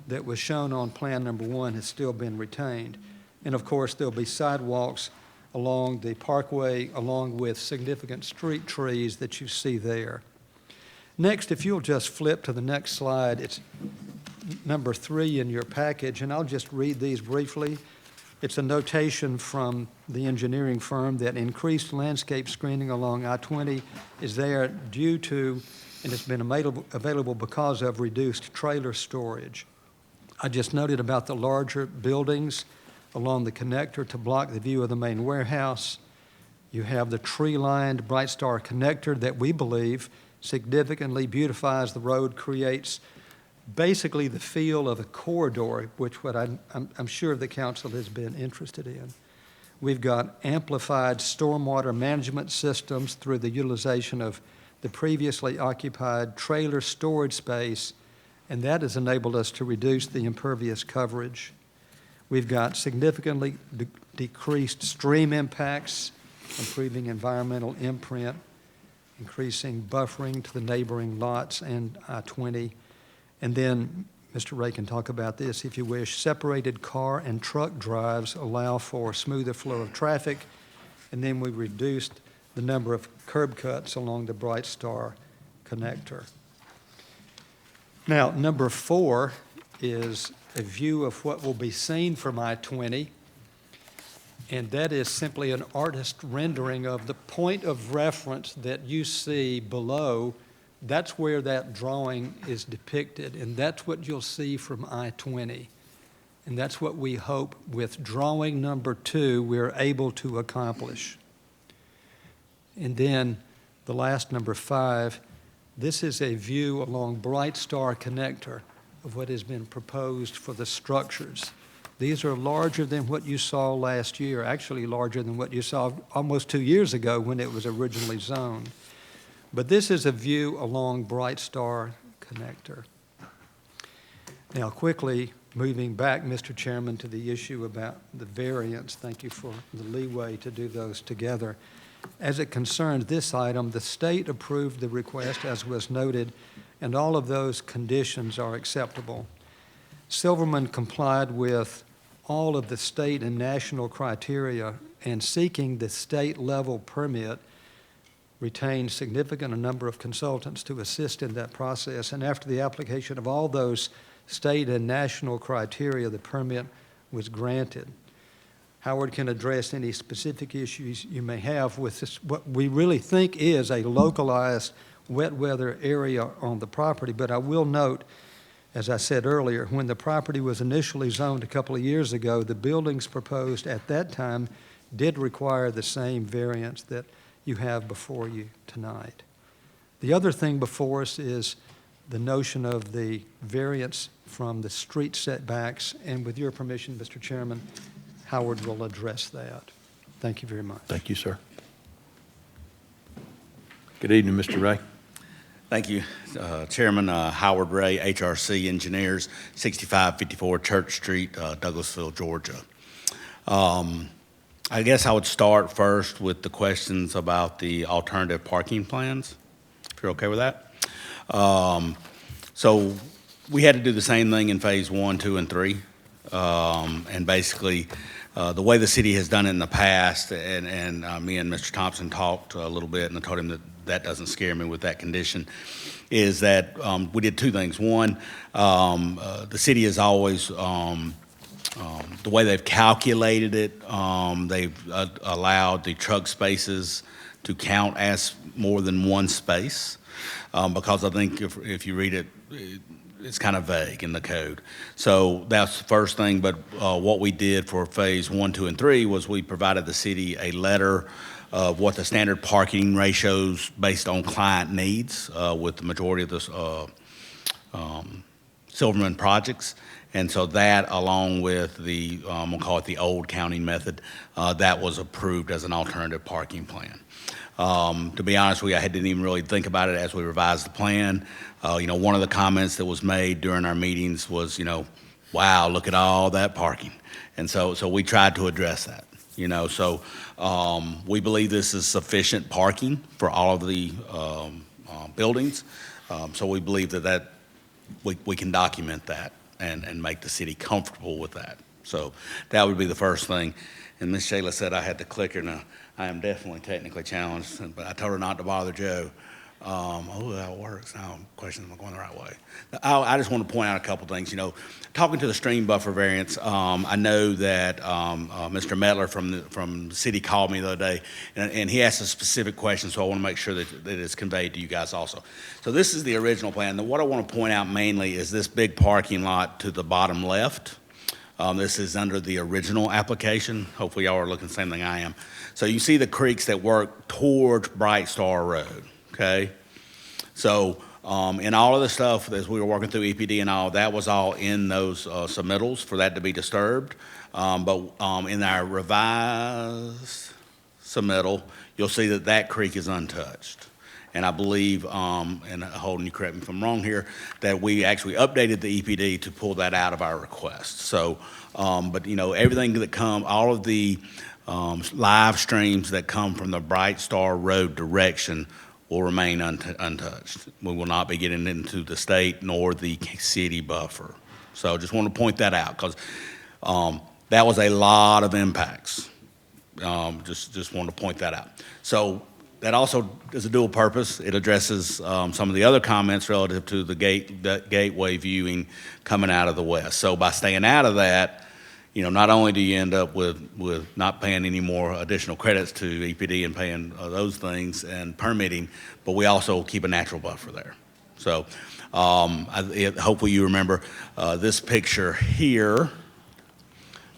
that was shown on plan number 1 has still been retained. And of course, there'll be sidewalks along the parkway, along with significant street trees that you see there. Next, if you'll just flip to the next slide, it's number 3 in your package, and I'll just read these briefly. It's a notation from the engineering firm that increased landscape screening along I-20 is there due to, and it's been available because of, reduced trailer storage. I just noted about the larger buildings along the connector to block the view of the main warehouse. You have the tree-lined Bright Star connector that we believe significantly beautifies the road, creates basically the feel of a corridor, which what I'm sure the council has been interested in. We've got amplified stormwater management systems through the utilization of the previously occupied trailer storage space, and that has enabled us to reduce the impervious coverage. We've got significantly decreased stream impacts, improving environmental imprint, increasing buffering to the neighboring lots and I-20. And then, Mr. Ray can talk about this if you wish, separated car and truck drives allow for smoother flow of traffic. And then we reduced the number of curb cuts along the Bright Star connector. Now, number 4 is a view of what will be seen from I-20, and that is simply an artist rendering of the point of reference that you see below. That's where that drawing is depicted, and that's what you'll see from I-20. And that's what we hope with drawing number 2 we're able to accomplish. And then the last, number 5, this is a view along Bright Star connector of what has been proposed for the structures. These are larger than what you saw last year, actually larger than what you saw almost 2 years ago when it was originally zoned. But this is a view along Bright Star connector. Now, quickly moving back, Mr. Chairman, to the issue about the variance. Thank you for the leeway to do those together. As it concerns this item, the state approved the request, as was noted, and all of those conditions are acceptable. Silverman complied with all of the state and national criteria, and seeking the state-level permit retained significant number of consultants to assist in that process. And after the application of all those state and national criteria, the permit was granted. Howard can address any specific issues you may have with this, what we really think is a localized wet weather area on the property. But I will note, as I said earlier, when the property was initially zoned a couple of years ago, the buildings proposed at that time did require the same variance that you have before you tonight. The other thing before us is the notion of the variance from the street setbacks, and with your permission, Mr. Chairman, Howard will address that. Thank you very much. Thank you, sir. Good evening, Mr. Ray. Thank you, Chairman. Howard Ray, HRC Engineers, 6554 Church Street, Douglasville, Georgia. I guess I would start first with the questions about the alternative parking plans, if you're okay with that. So we had to do the same thing in phase 1, 2, and 3. And basically, the way the city has done it in the past, and me and Mr. Thompson talked a little bit, and I told him that that doesn't scare me with that condition, is that we did 2 things. One, the city has always, the way they've calculated it, they've allowed the truck spaces to count as more than one space, because I think if you read it, it's kind of vague in the code. So that's the first thing. But what we did for phase 1, 2, and 3 was we provided the city a letter of what the standard parking ratios based on client needs with the majority of the Silverman projects. And so that, along with the, we'll call it the old counting method, that was approved as an alternative parking plan. To be honest with you, I didn't even really think about it as we revised the plan. One of the comments that was made during our meetings was, wow, look at all that parking. And so we tried to address that, So we believe this is sufficient parking for all of the buildings. So we believe that we can document that and make the city comfortable with that. So that would be the first thing. And Ms. Shayla said I had the clicker. Now, I am definitely technically challenged, but I told her not to bother Joe. That works. Now I'm questioning am I going the right way. I just want to point out a couple things. Talking to the stream buffer variance, I know that Mr. Mettler from the city called me the other day, and he asked a specific question, so I want to make sure that it's conveyed to you guys also. So this is the original plan. What I want to point out mainly is this big parking lot to the bottom left. This is under the original application. Hopefully y'all are looking the same thing I am. So you see the creeks that work towards Bright Star Road, okay? So And all of the stuff, as we were working through EPD and all, that was all in those submittals for that to be disturbed. But in our revised submittal, you'll see that that creek is untouched. And I believe, and Holden, you correct me if I'm wrong here, that we actually updated the EPD to pull that out of our request. So, but you know, everything that all of the live streams that come from the Bright Star Road direction will remain untouched. We will not be getting into the state nor the city buffer. So just want to point that out because that was a lot of impacts. Just want to point that out. So that also is a dual purpose. It addresses some of the other comments relative to the gateway viewing coming out of the west. So by staying out of that, you know, not only do you end up with not paying any more additional credits to EPD and paying those things and permitting, but we also keep a natural buffer there. So hopefully you remember this picture here.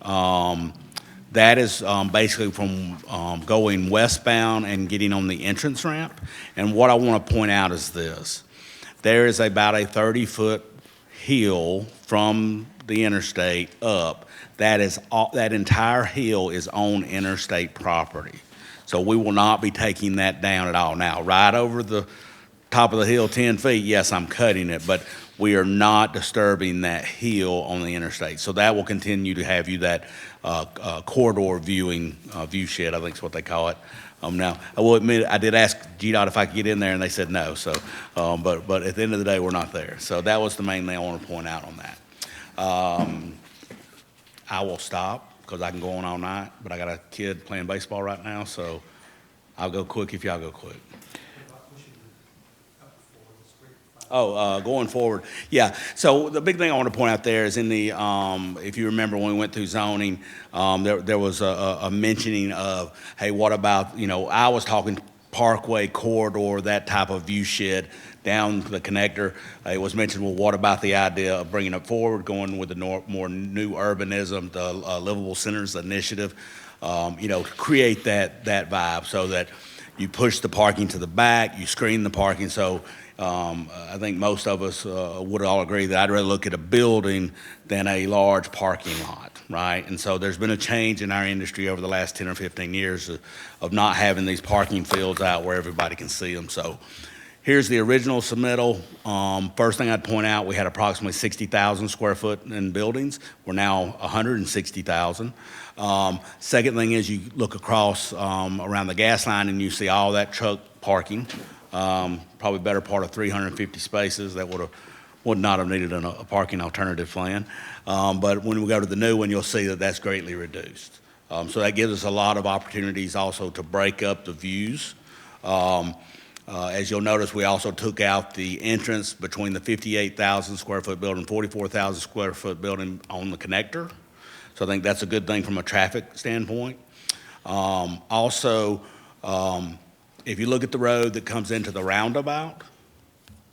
That is basically from going westbound and getting on the entrance ramp. And what I want to point out is this. There is about a 30-foot hill from the interstate up. That entire hill is on interstate property. So we will not be taking that down at all. Now, right over the top of the hill 10 feet, yes, I'm cutting it, but we are not disturbing that hill on the interstate. So that will continue to have you that corridor view shed, I think is what they call it. Now, I will admit, I did ask GDOT if I could get in there, and they said no. So, but at the end of the day, we're not there. So that was the main thing I want to point out on that. I will stop because I can go on all night, but I got a kid playing baseball right now, so I'll go quick if y'all go quick. Going forward, yeah. So the big thing I want to point out there is in the, if you remember when we went through zoning, there was a mentioning of, hey, what about, you know, I was talking parkway corridor, that type of view shed down the connector. It was mentioned, well, what about the idea of bringing it forward, going with the more new urbanism, the Livable Centers initiative, you know, to create that vibe so that you push the parking to the back, you screen the parking. So I think most of us would all agree that I'd rather look at a building than a large parking lot, right? And so there's been a change in our industry over the last 10 or 15 years of not having these parking fields out where everybody can see them. So here's the original submittal. First thing I'd point out, we had approximately 60,000 square foot in buildings. We're now 160,000. Second thing is you look across around the gas line and you see all that truck parking. Probably better part of 350 spaces that would not have needed a parking alternative plan. But when we go to the new one, you'll see that that's greatly reduced. So that gives us a lot of opportunities also to break up the views. As you'll notice, we also took out the entrance between the 58,000 square foot building, 44,000 square foot building on the connector. So I think that's a good thing from a traffic standpoint. Also, if you look at the road that comes into the roundabout,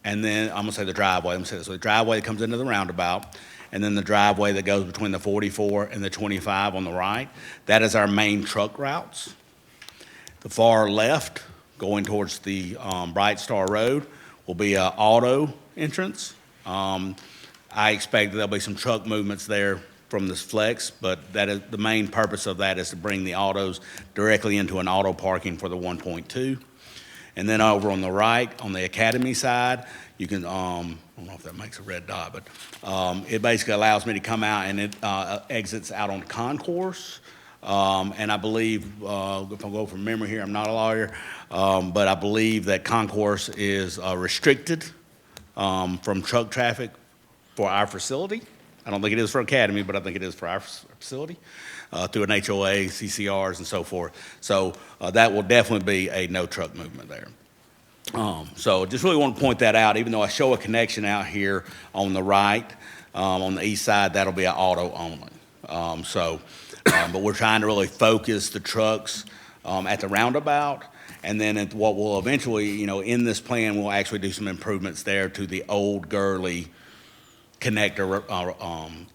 and then I'm gonna say the driveway, so the driveway that comes into the roundabout, and then the driveway that goes between the 44 and the 25 on the right, that is our main truck routes. The far left, going towards the Bright Star Road, will be an auto entrance. I expect that there'll be some truck movements there from this flex, but that is the main purpose of that is to bring the autos directly into an auto parking for the 1.2. And then over on the right, on the Academy side, you can, I don't know if that makes a red dot, but it basically allows me to come out and it exits out on Concourse. And I believe, if I go from memory here, I'm not a lawyer, but I believe that Concourse is restricted from truck traffic for our facility. I don't think it is for Academy, but I think it is for our facility through an HOA, CCRs, and so forth. So that will definitely be a no truck movement there. So just really want to point that out, even though I show a connection out here on the right, on the east side, that'll be an auto only. But we're trying to really focus the trucks at the roundabout, and then at what will eventually, you know, in this plan, we'll actually do some improvements there to the old Gurley connector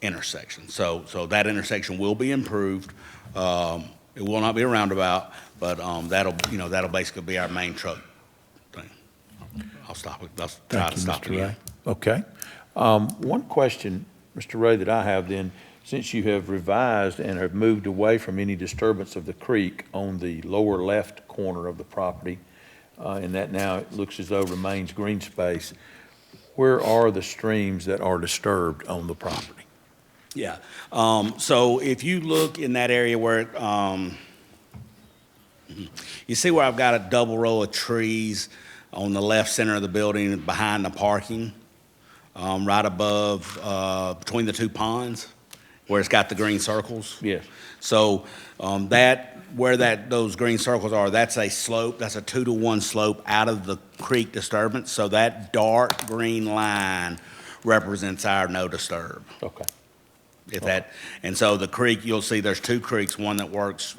intersection. So that intersection will be improved. It will not be a roundabout, but that'll basically be our main truck thing. I'll stop it. I'll try to stop Thank you, Mr. again. Ray. Okay. One question, Mr. Ray, that I have then, since you have revised and have moved away from any disturbance of the creek on the lower left corner of the property, and that now it looks as though remains green space, where are the streams that are disturbed on the property? Yeah. So if you look in that area where, you see where I've got a double row of trees on the left center of the building behind the parking, right above, between the two ponds, where it's got the green circles? Yes. So where those green circles are, that's a slope, that's a 2-to-1 slope out of the creek disturbance. So that dark green line represents our no disturb. Okay. And so the creek, you'll see there's two creeks, one that works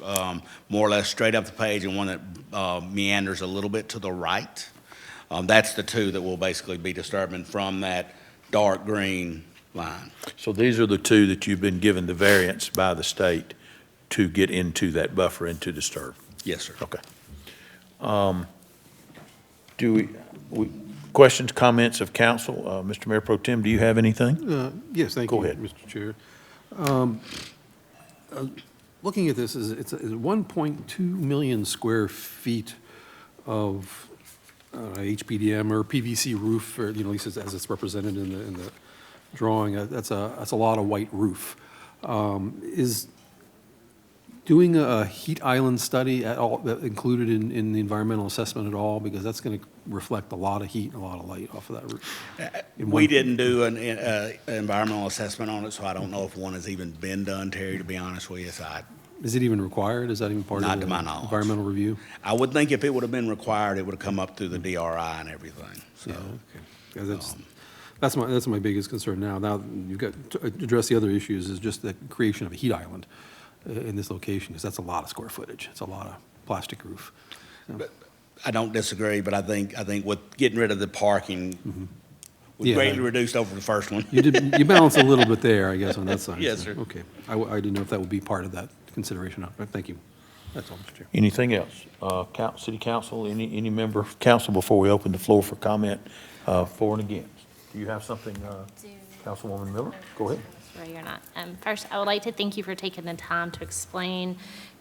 more or less straight up the page and one that meanders a little bit to the right. That's the two that will basically be disturbing from that dark green line. So these are the two that you've been given the variance by the state to get into that buffer and to disturb? Yes, sir. Okay. Questions, comments of council? Mr. Mayor Pro Tem, do you have anything? Yes, thank you. Go ahead. Mr. Chair. Looking at this, it's 1.2 million square feet of HPDM or PVC roof, or, at least as it's represented in the drawing. That's a lot of white roof. Is doing a heat island study at all included in the environmental assessment at all? Because that's going to reflect a lot of heat and a lot of light off of that roof. We didn't do an environmental assessment on it, so I don't know if one has even been done, Terry, to be honest with you. Is it even required? Is that even part Not of to the my knowledge. environmental review? I would think if it would have been required, it would have come up through the DRI and everything. So, Yeah, okay. 'Cause that's my biggest concern now. Now, you've got to address the other issues, is just the creation of a heat island in this location, because that's a lot of square footage. It's a lot of plastic roof. But I don't disagree, but I think with getting rid of the parking, we greatly reduced over the first one. You balanced a little bit there, I guess, on that side. Yes, so, sir. Okay. I didn't know if that would be part of that consideration. But thank you. That's all, Mr. Chair. Anything else? City Council, any member of council before we open the floor for comment for and against? Do you have something, Councilwoman Miller? Go ahead. Right or not. First, I would like to thank you for taking the time to explain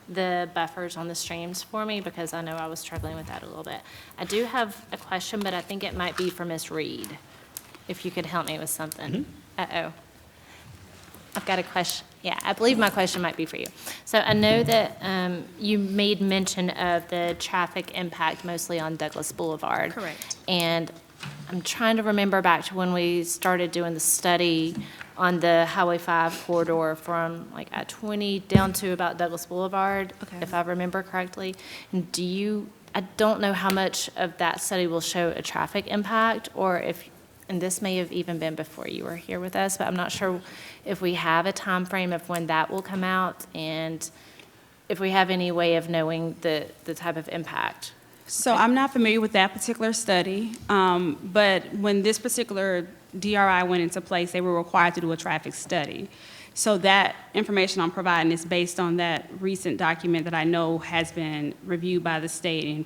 the buffers on the streams for me, because I know I was struggling with that a little bit. I do have a question, but I think it might be for Ms. Reed, if you could help me with something. Uh-oh. I've got a question. Yeah, I believe my question might be for you. So I know that you made mention of the traffic impact mostly on Douglas Boulevard. Correct. And I'm trying to remember back to when we started doing the study on the Highway 5 corridor from like I-20 down to about Douglas Boulevard, if I remember correctly. And I don't know how much of that study will show a traffic impact, or if, and this may have even been before you were here with us, but I'm not sure if we have a time frame of when that will come out, and if we have any way of knowing the type of impact. So I'm not familiar with that particular study, but when this particular DRI went into place, they were required to do a traffic study. So that information I'm providing is based on that recent document that I know has been reviewed by the state and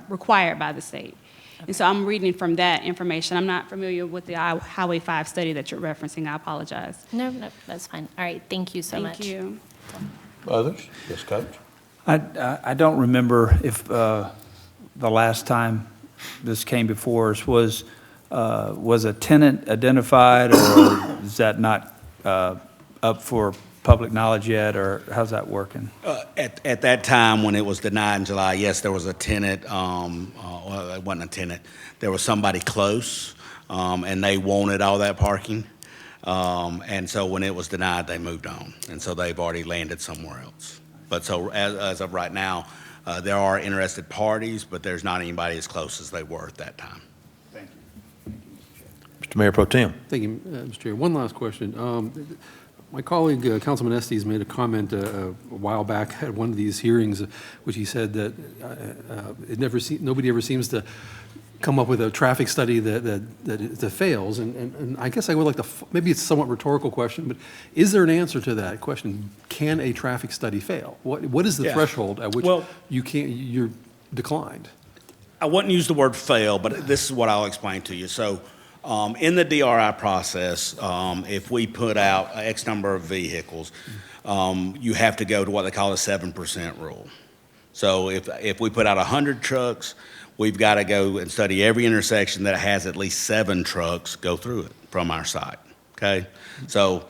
required by the state. And so I'm reading from that information. I'm not familiar with the Highway 5 study that you're referencing. I apologize. No, that's fine. All right, thank you so much. Thank you. Others? Yes, Coach? I don't remember if the last time this came before us was a tenant identified, or is that not up for public knowledge yet, or how's that working? At that time, when it was denied in July, yes, there was a tenant, well, it wasn't a tenant. There was somebody close, and they wanted all that parking. And so when it was denied, they moved on. And so they've already landed somewhere else. But so as of right now, there are interested parties, but there's not anybody as close as they were at that time. Thank you. Mr. Mayor Pro Tem. Thank you, Mr. Chair. One last question. My colleague, Councilman Estes, made a comment a while back at one of these hearings, which he said that nobody ever seems to come up with a traffic study that fails. And I guess I would like to, maybe it's a somewhat rhetorical question, but is there an answer to that question? Can a traffic study fail? What is the threshold at which you're declined? I wouldn't use the word fail, but this is what I'll explain to you. So in the DRI process, if we put out X number of vehicles, you have to go to what they call a 7% rule. So if we put out 100 trucks, we've got to go and study every intersection that has at least 7 trucks go through it from our site, okay? So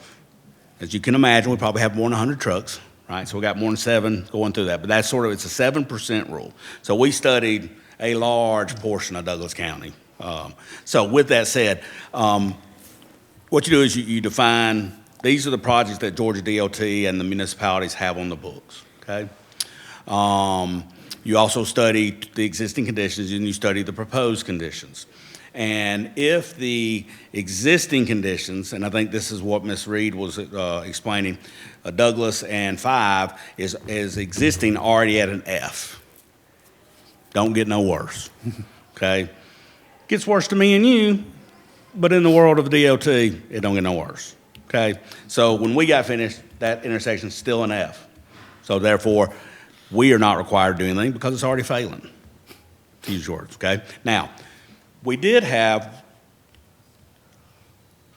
as you can imagine, we probably have more than 100 trucks, right? So we got more than 7 going through that, but that's sort of, it's a 7% rule. So we studied a large portion of Douglas County. So with that said, what you do is you define, these are the projects that Georgia DOT and the municipalities have on the books, okay? You also study the existing conditions and you study the proposed conditions. And if the existing conditions, and I think this is what Ms. Reed was explaining, Douglas and 5 is existing already at an F. Don't get no worse, okay? Gets worse to me and you, but in the world of the DOT, it don't get no worse, okay? So when we got finished, that intersection's still an F. So therefore, we are not required to do anything because it's already failing, to use words, okay? Now, we did have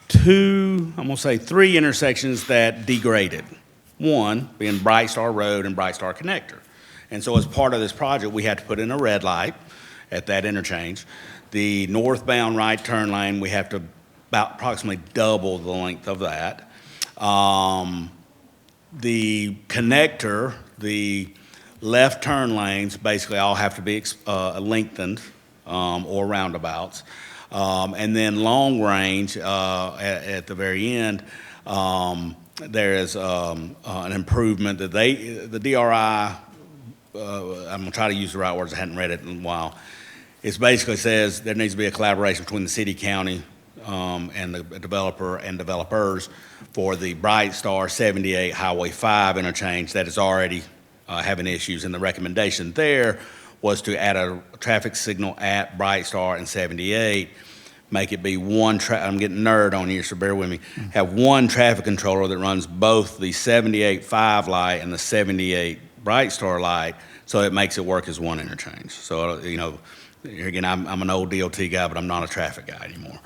3 intersections that degraded. One being Bright Star Road and Bright Star Connector. And so as part of this project, we had to put in a red light at that interchange. The northbound right turn lane, we have to about approximately double the length of that. The connector, the left turn lanes basically all have to be lengthened or roundabouts. And then long range at the very end, there is an improvement that the DRI, I'm going to try to use the right words, I hadn't read it in a while. It basically says there needs to be a collaboration between the city, county, and the developer and developers for the Bright Star 78 Highway 5 interchange that is already having issues. And the recommendation there was to add a traffic signal at Bright Star and 78, make it be one, I'm getting nerd on here, so bear with me, have one traffic controller that runs both the 78 5 light and the 78 Bright Star light, so it makes it work as one interchange. So, you know, here again, I'm an old DOT guy, but I'm not a traffic guy anymore.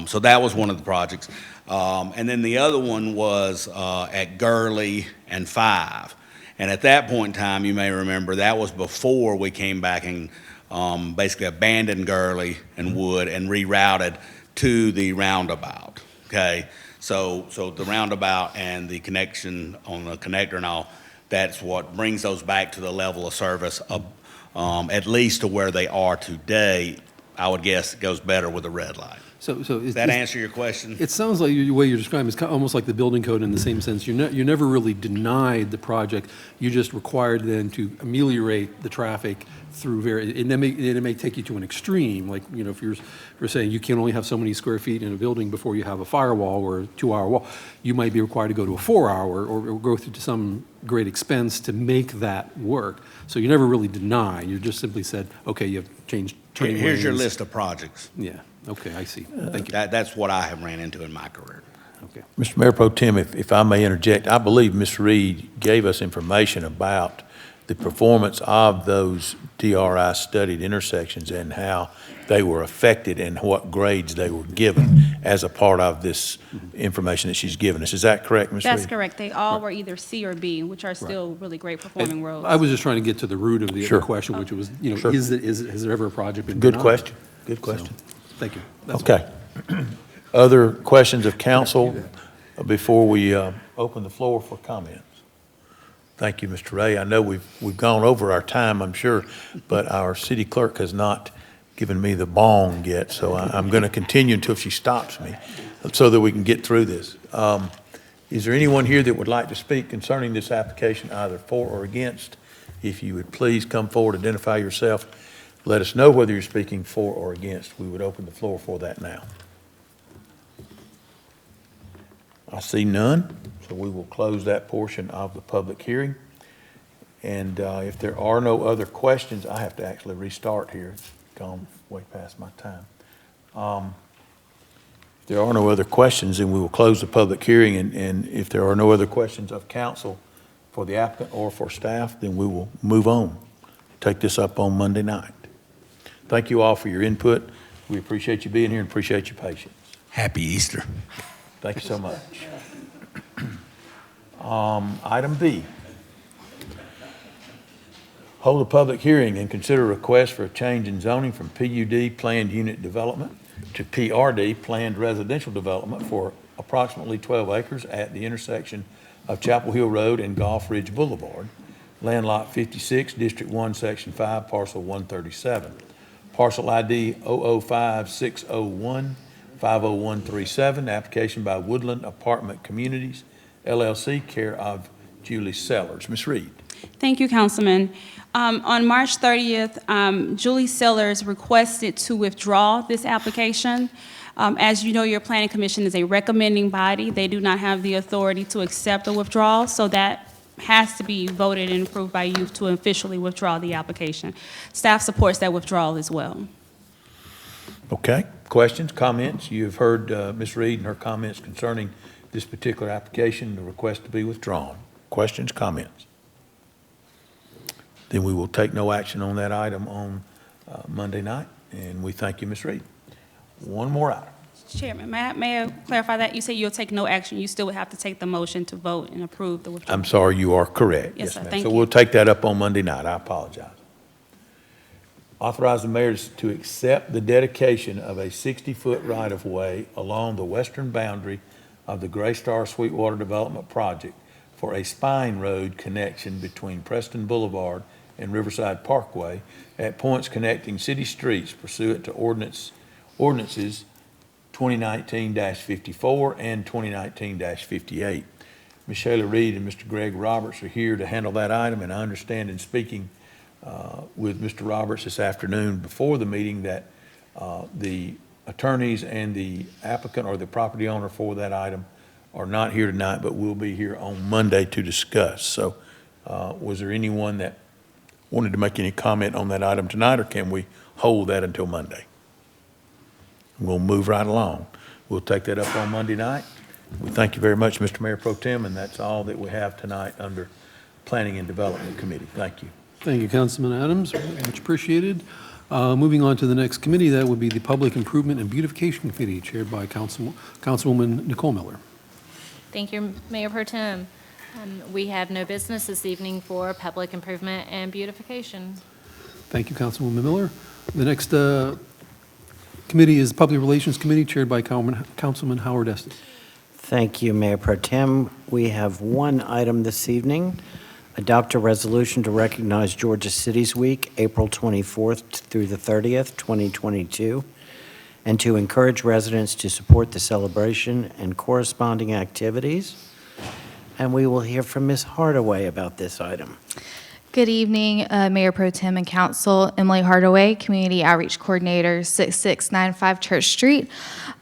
So that was one of the projects. And then the other one was at Gurley and 5. And at that point in time, you may remember, that was before we came back and basically abandoned Gurley and Wood and rerouted to the roundabout, okay? So the roundabout and the connection on the connector and all, that's what brings those back to the level of service of, at least to where they are today. I would guess it goes better with a red light. So does that answer your question? It sounds like the way you're describing it's almost like the building code in the same sense. You never really denied the project. You just required then to ameliorate the traffic through and it may take you to an extreme. Like, you know, if you're saying you can only have so many square feet in a building before you have a firewall or a 2-hour wall, you might be required to go to a 4-hour or go through to some great expense to make that work. So you never really deny. You just simply said, okay, you have changed train lanes. Here's your list of projects. Yeah. Okay, I see. Thank you. That's what I have ran into in my career. Okay. Mr. Mayor Pro Tem, if I may interject, I believe Ms. Reed gave us information about the performance of those DRI studied intersections and how they were affected and what grades they were given as a part of this information that she's given us. Is that correct, Ms. Reed? That's correct. They all were either C or B, which are still really great performing roads. I was just trying to get to the root of the Sure. question, which was, you know, Sure. has there ever a project been Good denied? question. Good question. So, thank you. That's Okay. Other questions of council before we open the floor for comments? Thank you, Mr. Ray. I know we've gone over our time, I'm sure, but our city clerk has not given me the bong yet, so I'm going to continue until she stops me so that we can get through this. Is there anyone here that would like to speak concerning this application, either for or against? If you would please come forward, identify yourself, let us know whether you're speaking for or against. We would open the floor for that now. I see none, so we will close that portion of the public hearing. And if there are no other questions, I have to actually restart here. It's gone way past my time. If there are no other questions, then we will close the public hearing. And if there are no other questions of council for the applicant or for staff, then we will move on. Take this up on Monday night. thank you all for your input. We appreciate you being here and appreciate your patience. Happy Easter. Thank you so much. Item B. Hold a public hearing and consider a request for a change in zoning from PUD, Planned Unit Development, to PRD, Planned Residential Development for approximately 12 acres at the intersection of Chapel Hill Road and Gulf Ridge Boulevard, land lot 56, District 1, Section 5, Parcel 137. Parcel ID 005-601-50137, application by Woodland Apartment Communities, LLC, care of Julie Sellers. Ms. Reed. Thank you, Councilman. On March 30th, Julie Sellers requested to withdraw this application. As you know, your Planning Commission is a recommending body. They do not have the authority to accept a withdrawal, so that has to be voted and approved by you to officially withdraw the application. Staff supports that withdrawal as well. Okay. Questions, comments? You've heard Ms. Reed and her comments concerning this particular application, the request to be withdrawn. Questions, comments? Then we will take no action on that item on Monday night, and we thank you, Ms. Reed. One more item. Chairman, may I clarify that? You say you'll take no action. You still would have to take the motion to vote and approve the withdrawal. I'm sorry, you are correct. Yes, sir. ma'am. Thank So you. we'll take that up on Monday night. I apologize. Authorize the mayor to accept the dedication of a 60-foot right-of-way along the western boundary of the Gray Star Sweetwater Development Project for a spine road connection between Preston Boulevard and Riverside Parkway at points connecting city streets pursuant to ordinances 2019-54 and 2019-58. Ms. Shayla Reed and Mr. Greg Roberts are here to handle that item, and I understand in speaking with Mr. Roberts this afternoon before the meeting that the attorneys and the applicant or the property owner for that item are not here tonight, but will be here on Monday to discuss. So was there anyone that wanted to make any comment on that item tonight, or can we hold that until Monday? We'll move right along. We'll take that up on Monday night. We thank you very much, Mr. Mayor Pro Tem, and that's all that we have tonight under Planning and Development Committee. Thank you. Thank you, Councilman Adams. Much appreciated. Moving on to the next committee, that would be the Public Improvement and Beautification Committee, chaired by Councilwoman Nicole Miller. Thank you, Mayor Pro Tem. We have no business this evening for Public Improvement and Beautification. Thank you, Councilwoman Miller. The next committee is Public Relations Committee, chaired by Councilman Howard Estes. Thank you, Mayor Pro Tem. We have one item this evening. Adopt a resolution to recognize Georgia Cities Week, April 24th through the 30th, 2022, and to encourage residents to support the celebration and corresponding activities. And we will hear from Ms. Hardaway about this item. Good evening, Mayor Pro Tem and Council. Emily Hardaway, Community Outreach Coordinator, 6695 Church Street.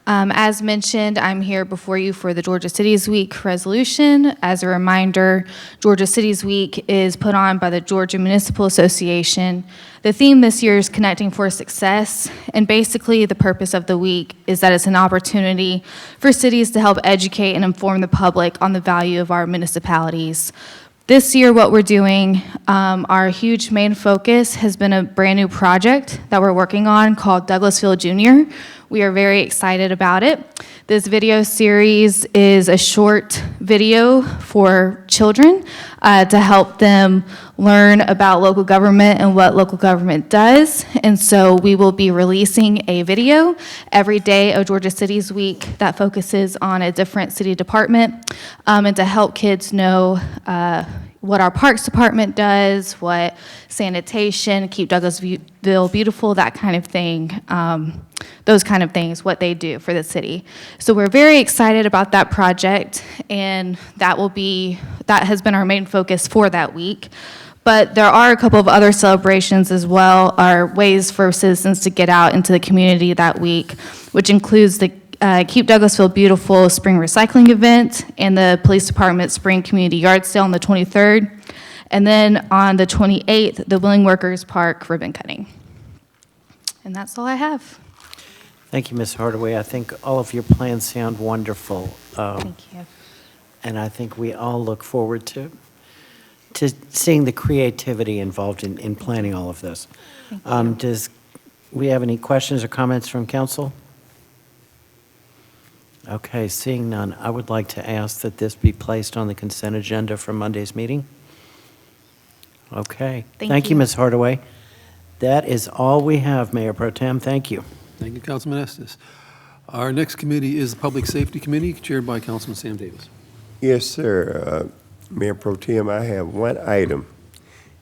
As mentioned, I'm here before you for the Georgia Cities Week resolution. As a reminder, Georgia Cities Week is put on by the Georgia Municipal Association. The theme this year is Connecting for Success, and basically the purpose of the week is that it's an opportunity for cities to help educate and inform the public on the value of our municipalities. This year, what we're doing, our huge main focus has been a brand new project that we're working on called Douglasville Junior. We are very excited about it. This video series is a short video for children to help them learn about local government and what local government does. And so we will be releasing a video every day of Georgia Cities Week that focuses on a different city department and to help kids know what our Parks Department does, what sanitation, Keep Douglasville Beautiful, that kind of thing, those kind of things, what they do for the city. So we're very excited about that project, and that has been our main focus for that week. But there are a couple of other celebrations as well, or ways for citizens to get out into the community that week, which includes the Keep Douglasville Beautiful Spring Recycling Event and the Police Department Spring Community Yard Sale on the 23rd. And then on the 28th, the Willing Workers Park ribbon cutting. And that's all I have. Thank you, Ms. Hardaway. I think all of your plans sound wonderful. Thank you. And I think we all look forward to seeing the creativity involved in planning all of this. Does We have any questions or comments from council? Okay, seeing none, I would like to ask that this be placed on the consent agenda for Monday's meeting. Okay. Thank you, Ms. Hardaway. That is all we have, Mayor Pro Tem. Thank you. Thank you, Councilman Estes. Our next committee is the Public Safety Committee, chaired by Councilman Sam Davis. Yes, sir. Mayor Pro Tem, I have one item,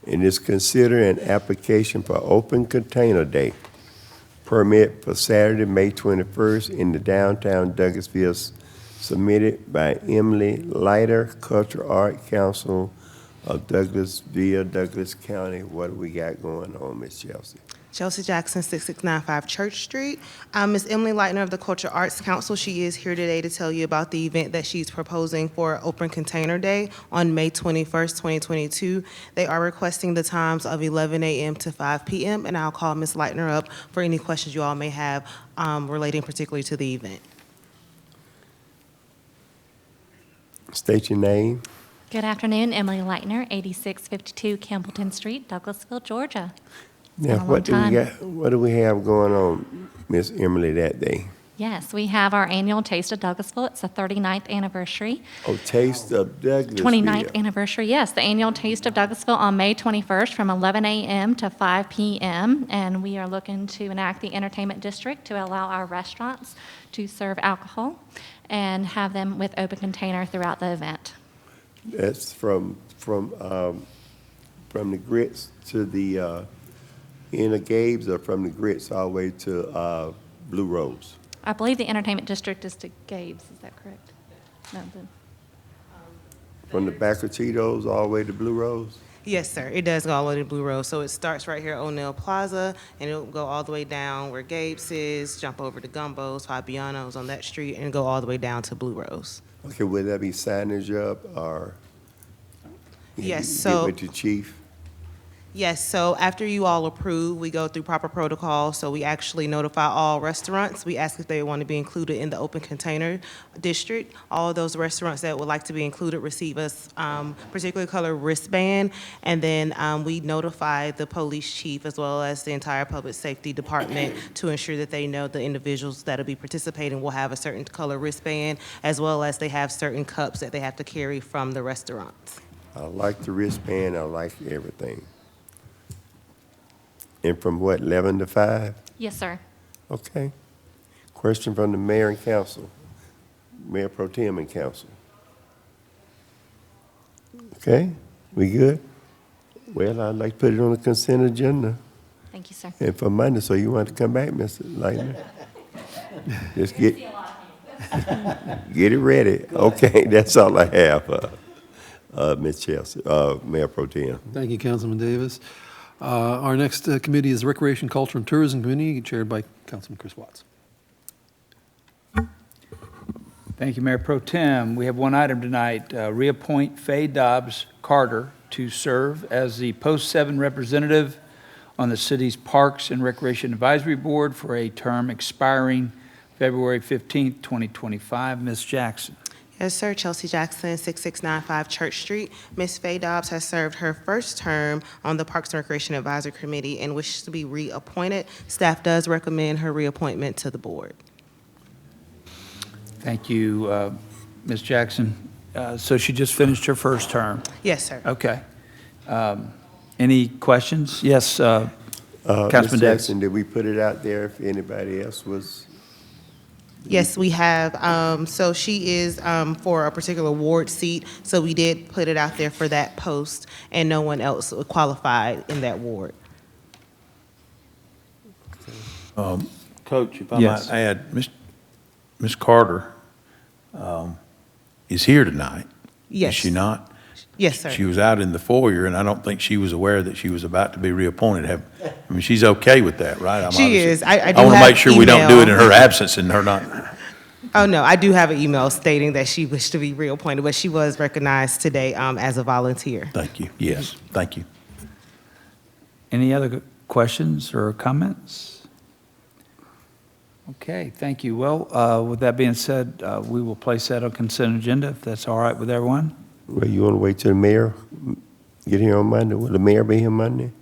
and it's consider an application for Open Container Day permit for Saturday, May 21st in the downtown Douglasville, submitted by Emily Lightner, Cultural Art Council of Douglasville, Douglas County. What do we got going on, Ms. Chelsea? Chelsea Jackson, 6695 Church Street. Ms. Emily Lightner of the Cultural Arts Council. She is here today to tell you about the event that she's proposing for Open Container Day on May 21st, 2022. They are requesting the times of 11 a.m. to 5 p.m., and I'll call Ms. Lightner up for any questions you all may have relating particularly to the event. State your name. Good afternoon, Emily Lightner, 8652 Campbellton Street, Douglasville, Georgia. Now, what do we have going on, Miss Emily, that day? Yes, we have our annual Taste of Douglasville. It's the 39th anniversary. Oh, Taste of Douglasville. 29th anniversary, yes. The annual Taste of Douglasville on May 21st from 11 a.m. to 5 p.m. And we are looking to enact the entertainment district to allow our restaurants to serve alcohol and have them with open container throughout the event. That's from the grits to the Inner Gables, or from the grits all the way to Blue Rose? I believe the entertainment district is to Gabe's, is that correct? No, From the back of Cheetos all the way to Blue Rose? Yes, sir. It does go all the way to Blue Rose. So it starts right here at O'Neill Plaza, and it'll go all the way down where Gabe's is, jump over to Gumbo's, Fabiano's on that street, and go all the way down to Blue Rose. Okay, will there be signage up, or? Yes, Get so. with the chief? Yes, so after you all approve, we go through proper protocol, so we actually notify all restaurants. We ask if they want to be included in the open container district. All of those restaurants that would like to be included receive a particular color wristband, and then we notify the police chief as well as the entire public safety department to ensure that they know the individuals that will be participating will have a certain color wristband, as well as they have certain cups that they have to carry from the restaurants. I like the wristband, I like everything. And from what, 11 to 5? Yes, sir. Okay. Question from the mayor and council. Mayor Pro Tem and council. Okay, we good? Well, I'd like to put it on the consent agenda. Thank you, sir. And for Monday, so you want to come back, Mr. Lightner? Just get it ready. Okay, that's all I have, Ms. Chelsea, Mayor Pro Tem. Thank you, Councilman Davis. Our next committee is the Recreation, Culture, and Tourism Committee, chaired by Councilman Chris Watts. Thank you, Mayor Pro Tem. We have one item tonight, reappoint Faye Dobbs Carter to serve as the post-7 representative on the city's Parks and Recreation Advisory Board for a term expiring February 15th, 2025. Ms. Jackson. Yes, sir. Chelsea Jackson, 6695 Church Street. Ms. Faye Dobbs has served her first term on the Parks and Recreation Advisory Committee and wishes to be reappointed. Staff does recommend her reappointment to the board. Thank you, Ms. Jackson. So she just finished her first term? Yes, sir. Okay. Any questions? Yes, Ms. Councilman Davis. Jackson, did we put it out there if anybody else was? Yes, we have. So she is for a particular ward seat, so we did put it out there for that post, and no one else qualified in that ward. Coach, if I Yes. might add, Ms. Carter is here tonight. Yes. Is she not? Yes, sir. She was out in the foyer, and I don't think she was aware that she was about to be reappointed. I mean, she's okay with that, right? She is. I do want to have make sure we don't do it in email. her absence and her not. Oh, no, I do have an email stating that she wished to be reappointed, but she was recognized today as a volunteer. Thank you. Yes, thank you. Any other questions or comments? Okay, thank you. Well, with that being said, we will place that on consent agenda, if that's all right with everyone. Well, you want to wait till the mayor get here on Monday? Will the mayor be here Monday?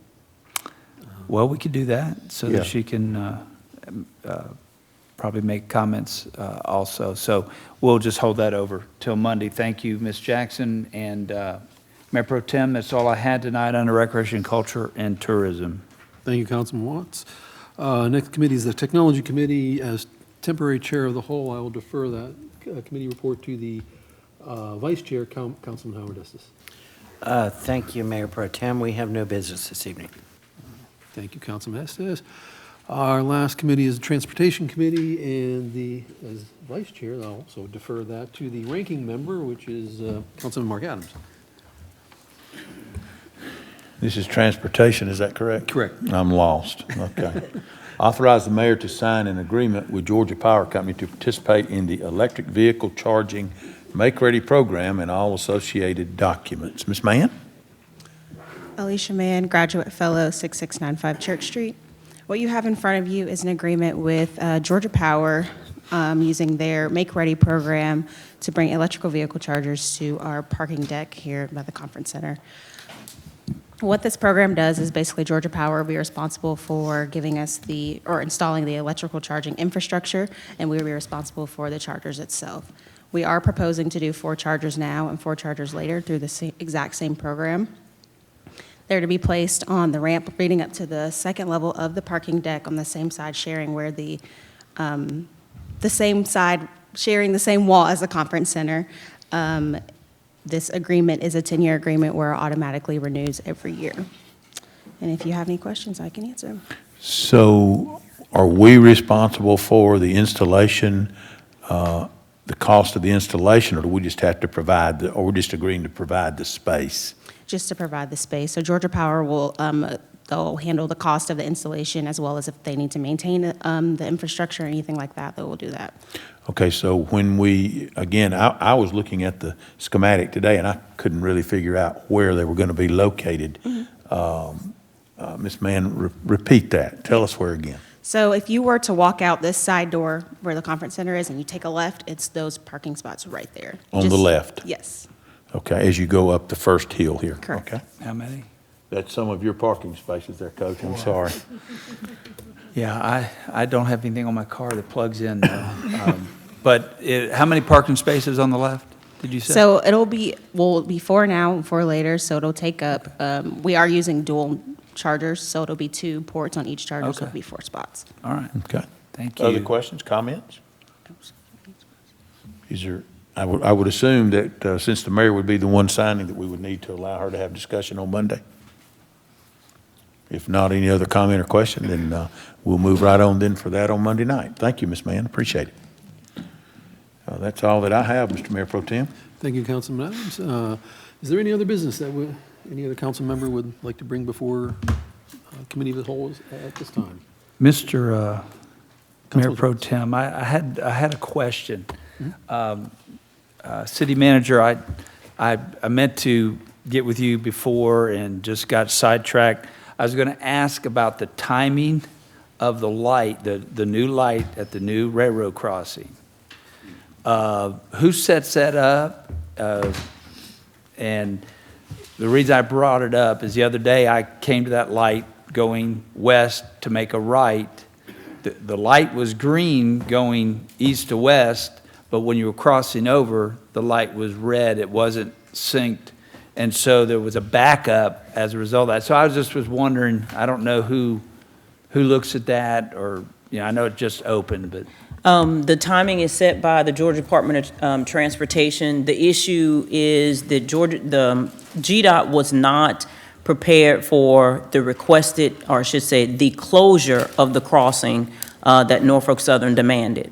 Well, we could do that so Yeah. that she can probably make comments also. So we'll just hold that over till Monday. Thank you, Ms. Jackson. And Mayor Pro Tem, that's all I had tonight under Recreation, Culture, and Tourism. Thank you, Councilman Watts. Next committee is the Technology Committee. As temporary chair of the whole, I will defer that committee report to the Vice Chair, Councilman Howard Estes. Thank you, Mayor Pro Tem. We have no business this evening. Thank you, Councilman Estes. Our last committee is the Transportation Committee, and as Vice Chair, I'll also defer that to the ranking member, which is Councilman Mark Adams. This is transportation, is that correct? Correct. I'm lost. Okay. Authorize the mayor to sign an agreement with Georgia Power Company to participate in the electric vehicle charging make-ready program and all associated documents. Ms. Mann? Alicia Mann, Graduate Fellow, 6695 Church Street. What you have in front of you is an agreement with Georgia Power using their make-ready program to bring electrical vehicle chargers to our parking deck here by the conference center. What this program does is basically Georgia Power will be responsible for giving us installing the electrical charging infrastructure, and we will be responsible for the chargers itself. We are proposing to do 4 chargers now and 4 chargers later through the exact same program. They're to be placed on the ramp leading up to the second level of the parking deck on the same side, sharing where sharing the same wall as the conference center. This agreement is a 10-year agreement where it automatically renews every year. And if you have any questions, I can answer them. So are we responsible for the installation, the cost of the installation, or do we just have to provide, or we're just agreeing to provide the space? Just to provide the space. So Georgia Power will they'll handle the cost of the installation as well as if they need to maintain the infrastructure or anything like that, they will do that. Okay, so when I was looking at the schematic today, and I couldn't really figure out where they were going to be located. Ms. Mann, repeat that. Tell us where again. So if you were to walk out this side door where the conference center is and you take a left, it's those parking spots right there. On the left? Yes. Okay, as you go up the first hill here. Correct. Okay. How many? That's some of your parking spaces there, Coach. I'm sorry. Yeah, I don't have anything on my car that plugs in, though. But how many parking spaces on the left, did you say? So it'll be 4 now and 4 later, so it'll take up, we are using dual chargers, so it'll be 2 ports on each charger, so Okay. it'll be 4 spots. All right. Okay. Thank you. Other questions, comments? I would assume that since the mayor would be the one signing, that we would need to allow her to have discussion on Monday. If not, any other comment or question, then we'll move right on then for that on Monday night. Thank you, Ms. Mann. Appreciate it. That's all that I have, Mr. Mayor Pro Tem. Thank you, Councilman Adams. Is there any other business that any other council member would like to bring before committee of the whole at this time? Mr. Mayor Pro Tem, I had a question. City Manager, I meant to get with you before and just got sidetracked. I was going to ask about the timing of the light, the new light at the new railroad crossing. Who sets that up? And the reason I brought it up is the other day I came to that light going west to make a right. The light was green going east to west, but when you were crossing over, the light was red. It wasn't synced. And so there was a backup as a result of that. So I was wondering, I don't know who looks at that, or, I know it just opened, but. The timing is set by the Georgia Department of Transportation. The issue is that the GDOT was not prepared for the requested, or I should say, the closure of the crossing that Norfolk Southern demanded.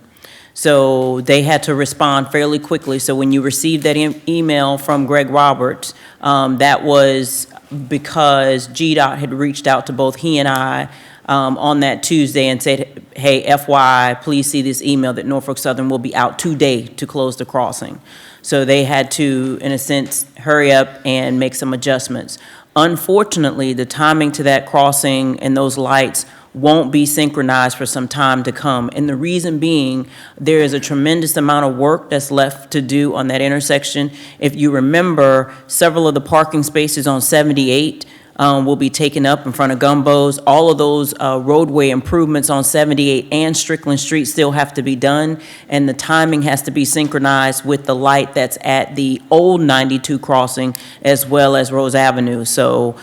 So they had to respond fairly quickly. So when you received that email from Greg Roberts, that was because GDOT had reached out to both he and I on that Tuesday and said, hey, FYI, please see this email that Norfolk Southern will be out today to close the crossing. So they had to, in a sense, hurry up and make some adjustments. Unfortunately, the timing to that crossing and those lights won't be synchronized for some time to come. And the reason being, there is a tremendous amount of work that's left to do on that intersection. If you remember, several of the parking spaces on 78 will be taken up in front of Gumbo's. All of those roadway improvements on 78 and Strickland Street still have to be done, and the timing has to be synchronized with the light that's at the old 92 crossing as well as Rose Avenue. So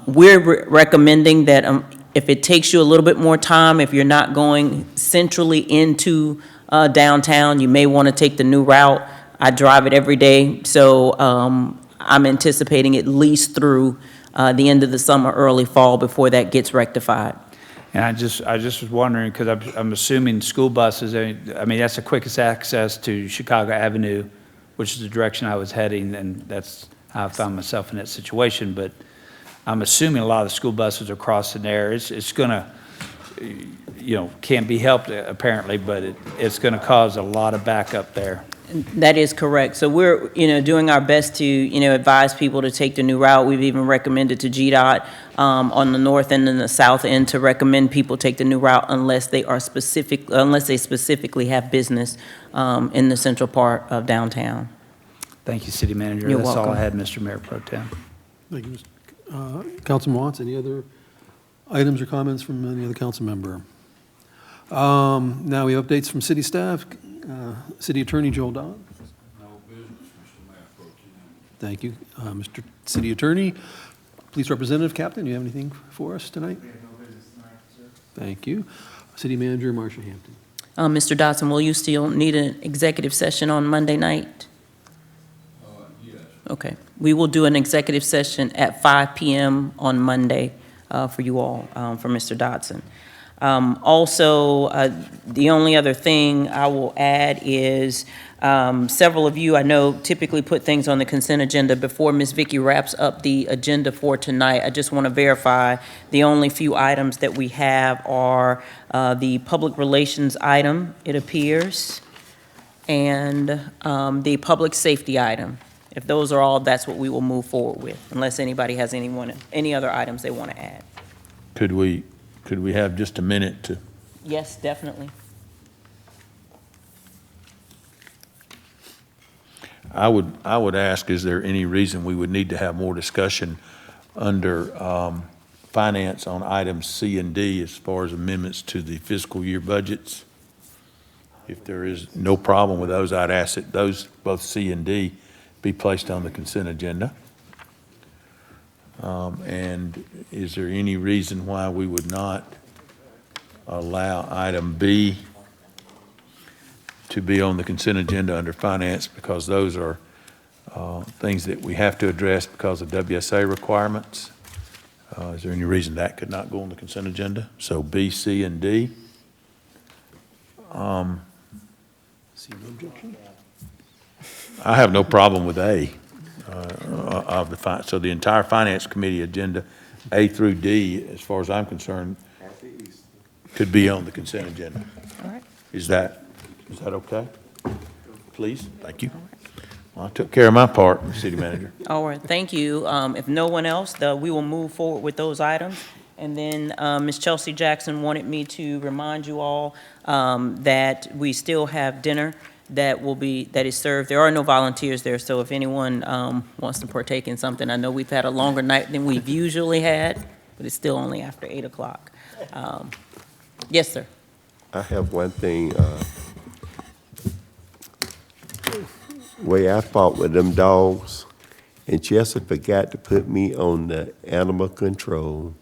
we're recommending that if it takes you a little bit more time, if you're not going centrally into downtown, you may want to take the new route. I drive it every day, so I'm anticipating at least through the end of the summer, early fall, before that gets rectified. And I just was wondering, because I'm assuming school buses, I mean, that's the quickest access to Chicago Avenue, which is the direction I was heading, and that's how I found myself in that situation. But I'm assuming a lot of the school buses are crossing there. It's going to, can't be helped apparently, but it's going to cause a lot of backup there. That is correct. So we're, doing our best to, advise people to take the new route. We've even recommended to GDOT on the north end and the south end to recommend people take the new route unless they specifically have business in the central part of downtown. Thank you, City Manager. You're That's all I welcome. had, Mr. Mayor Pro Tem. Thank you, Councilman Watts. Any other items or comments from any other council member? Now we have updates from city staff. City Attorney Joel Dodd. No business, Mr. Mayor Pro Tem. Thank you. Mr. City Attorney, Police Representative Captain, you have anything for us tonight? We have no business tonight, sir. Thank you. City Manager Marsha Hampton. Mr. Dodson, will you still need an executive session on Monday night? Yes. Okay. We will do an executive session at 5 p.m. on Monday for you all, for Mr. Dodson. Also, the only other thing I will add is several of you I know typically put things on the consent agenda before Ms. Vicky wraps up the agenda for tonight. I just want to verify the only few items that we have are the public relations item, it appears, and the public safety item. If those are all, that's what we will move forward with, unless anybody has any other items they want to add. Could we have just a minute to? Yes, definitely. I would ask, is there any reason we would need to have more discussion under finance on items C and D as far as amendments to the fiscal year budgets? If there is no problem with those, I'd ask that those, both C and D, be placed on the consent agenda. And is there any reason why we would not allow item B to be on the consent agenda under finance, because those are things that we have to address because of WSA requirements? Is there any reason that could not go on the consent agenda? So B, C, and D. See no objection? I have no problem with A so the entire Finance Committee agenda, A through D, as far as I'm concerned, could be on the consent agenda. All right. Is that okay? Please, thank you. Well, I took care of my part, City Manager. All right, thank you. If no one else, we will move forward with those items. And then Ms. Chelsea Jackson wanted me to remind you all that we still have dinner that is served. There are no volunteers there, so if anyone wants to partake in something, I know we've had a longer night than we've usually had, but it's still only after 8 o'clock. Yes, sir. I have one thing. Way I fought with them dogs, and Chelsea forgot to put me on the animal control.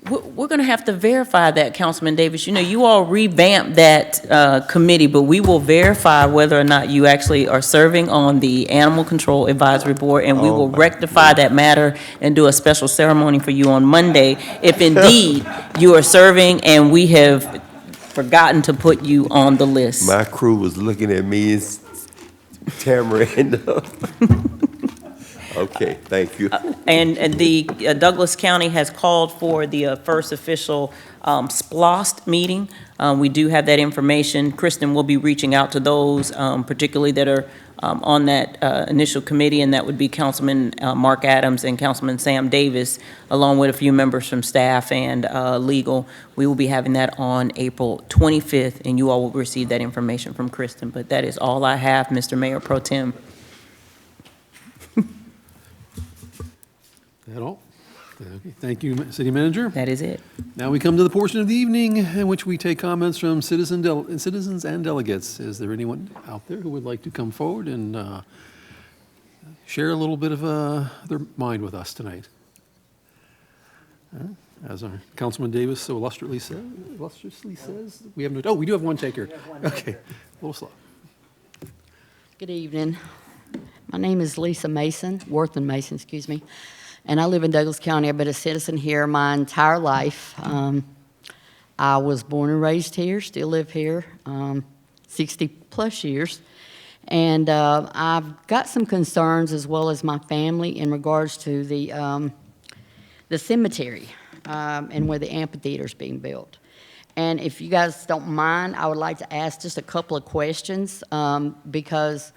We're going to have to verify that, Councilman Davis. You all revamped that committee, but we will verify whether or not you actually are serving on the Animal Control Advisory Board, and we will rectify that matter and do a special ceremony for you on Monday if indeed you are serving and we have forgotten to put you on the list. My crew was looking at me as tamarind. Okay, thank you. And the Douglas County has called for the first official SPLOST meeting. We do have that information. Kristen will be reaching out to those, particularly that are on that initial committee, and that would be Councilman Mark Adams and Councilman Sam Davis, along with a few members from staff and legal. We will be having that on April 25th, and you all will receive that information from Kristen. But that is all I have, Mr. Mayor Pro Tem. That all? Okay, thank you, City Manager. That is it. Now we come to the portion of the evening in which we take comments from citizens and delegates. Is there anyone out there who would like to come forward and share a little bit of their mind with us tonight? As our Councilman Davis so illustriously says, we have no, oh, we do have one taker. Okay, a little slow. Good evening. My name is Lisa Mason, Worthman Mason, excuse me, and I live in Douglas County. I've been a citizen here my entire life. I was born and raised here, still live here, 60-plus years. And I've got some concerns, as well as my family, in regards to the cemetery and where the amphitheater is being built. And if you guys don't mind, I would like to ask just a couple of questions because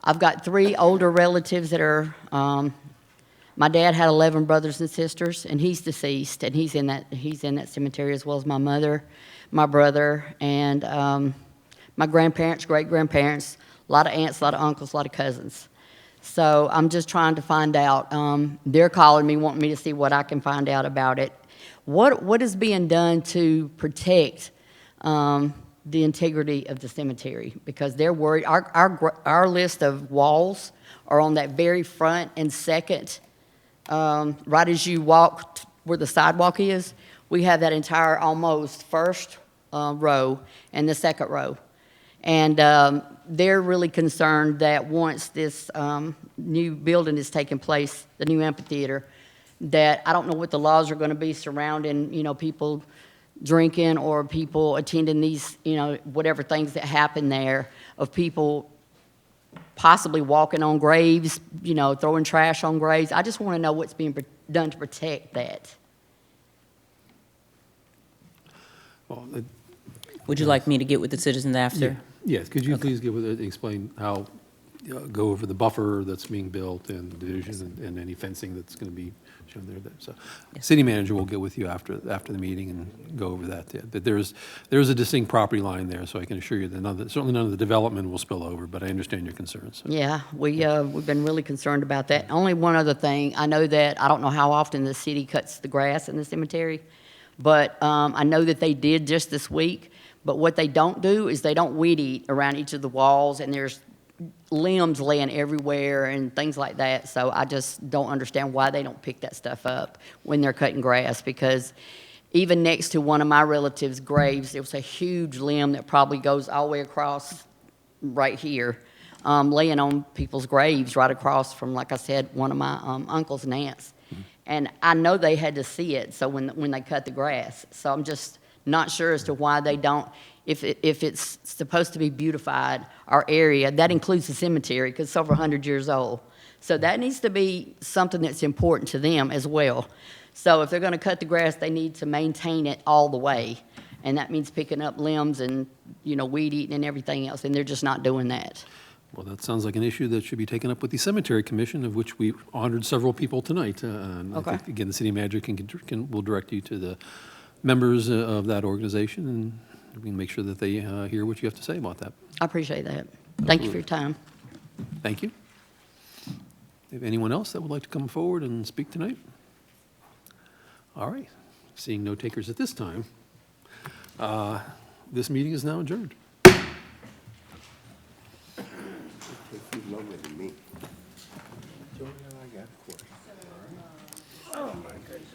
I've got 3 older relatives that are, my dad had 11 brothers and sisters, and he's deceased, and he's in that cemetery, as well as my mother, my brother, and my grandparents, great-grandparents, a lot of aunts, a lot of uncles, a lot of cousins. So I'm just trying to find out. They're calling me, wanting me to see what I can find out about it. What is being done to protect the integrity of the cemetery? Because they're worried. Our list of walls are on that very front and second, right as you walk where the sidewalk is. We have that entire almost first row and the second row. And they're really concerned that once this new building is taking place, the new amphitheater, that I don't know what the laws are going to be surrounding, people drinking or people attending these, whatever things that happen there, of people possibly walking on graves, throwing trash on graves. I just want to know what's being done to protect that. Well, Would you like me to get with the citizens after? Yes, could you please explain how, go over the buffer that's being built and the division and any fencing that's going to be shown there. So, City Manager will get with you after the meeting and go over that. Yeah. But there's a distinct property line there, so I can assure you that certainly none of the development will spill over, but I understand your concerns. So. Yeah, we've been really concerned about that. Only one other thing, I know that, I don't know how often the city cuts the grass in the cemetery, but I know that they did just this week. But what they don't do is they don't weed eat around each of the walls, and there's limbs laying everywhere and things like that. So I just don't understand why they don't pick that stuff up when they're cutting grass, because even next to one of my relatives' graves, there was a huge limb that probably goes all the way across right here, laying on people's graves right across from, like I said, one of my uncles and aunts. And I know they had to see it, so when they cut the grass. So I'm just not sure as to why they don't, if it's supposed to be beautified, our area, that includes the cemetery, because it's over 100 years old. So that needs to be something that's important to them as well. So if they're going to cut the grass, they need to maintain it all the way. And that means picking up limbs and, weed eating and everything else, and they're just not doing that. Well, that sounds like an issue that should be taken up with the Cemetery Commission, of which we honored several people tonight. Okay. I think, again, the City Manager will direct you to the members of that organization, and we can make sure that they hear what you have to say about that. I appreciate that. Thank you for your time. Thank you. If anyone else that would like to come forward and speak tonight? All right. Seeing no takers at this time, this meeting is now adjourned. Oh, my goodness.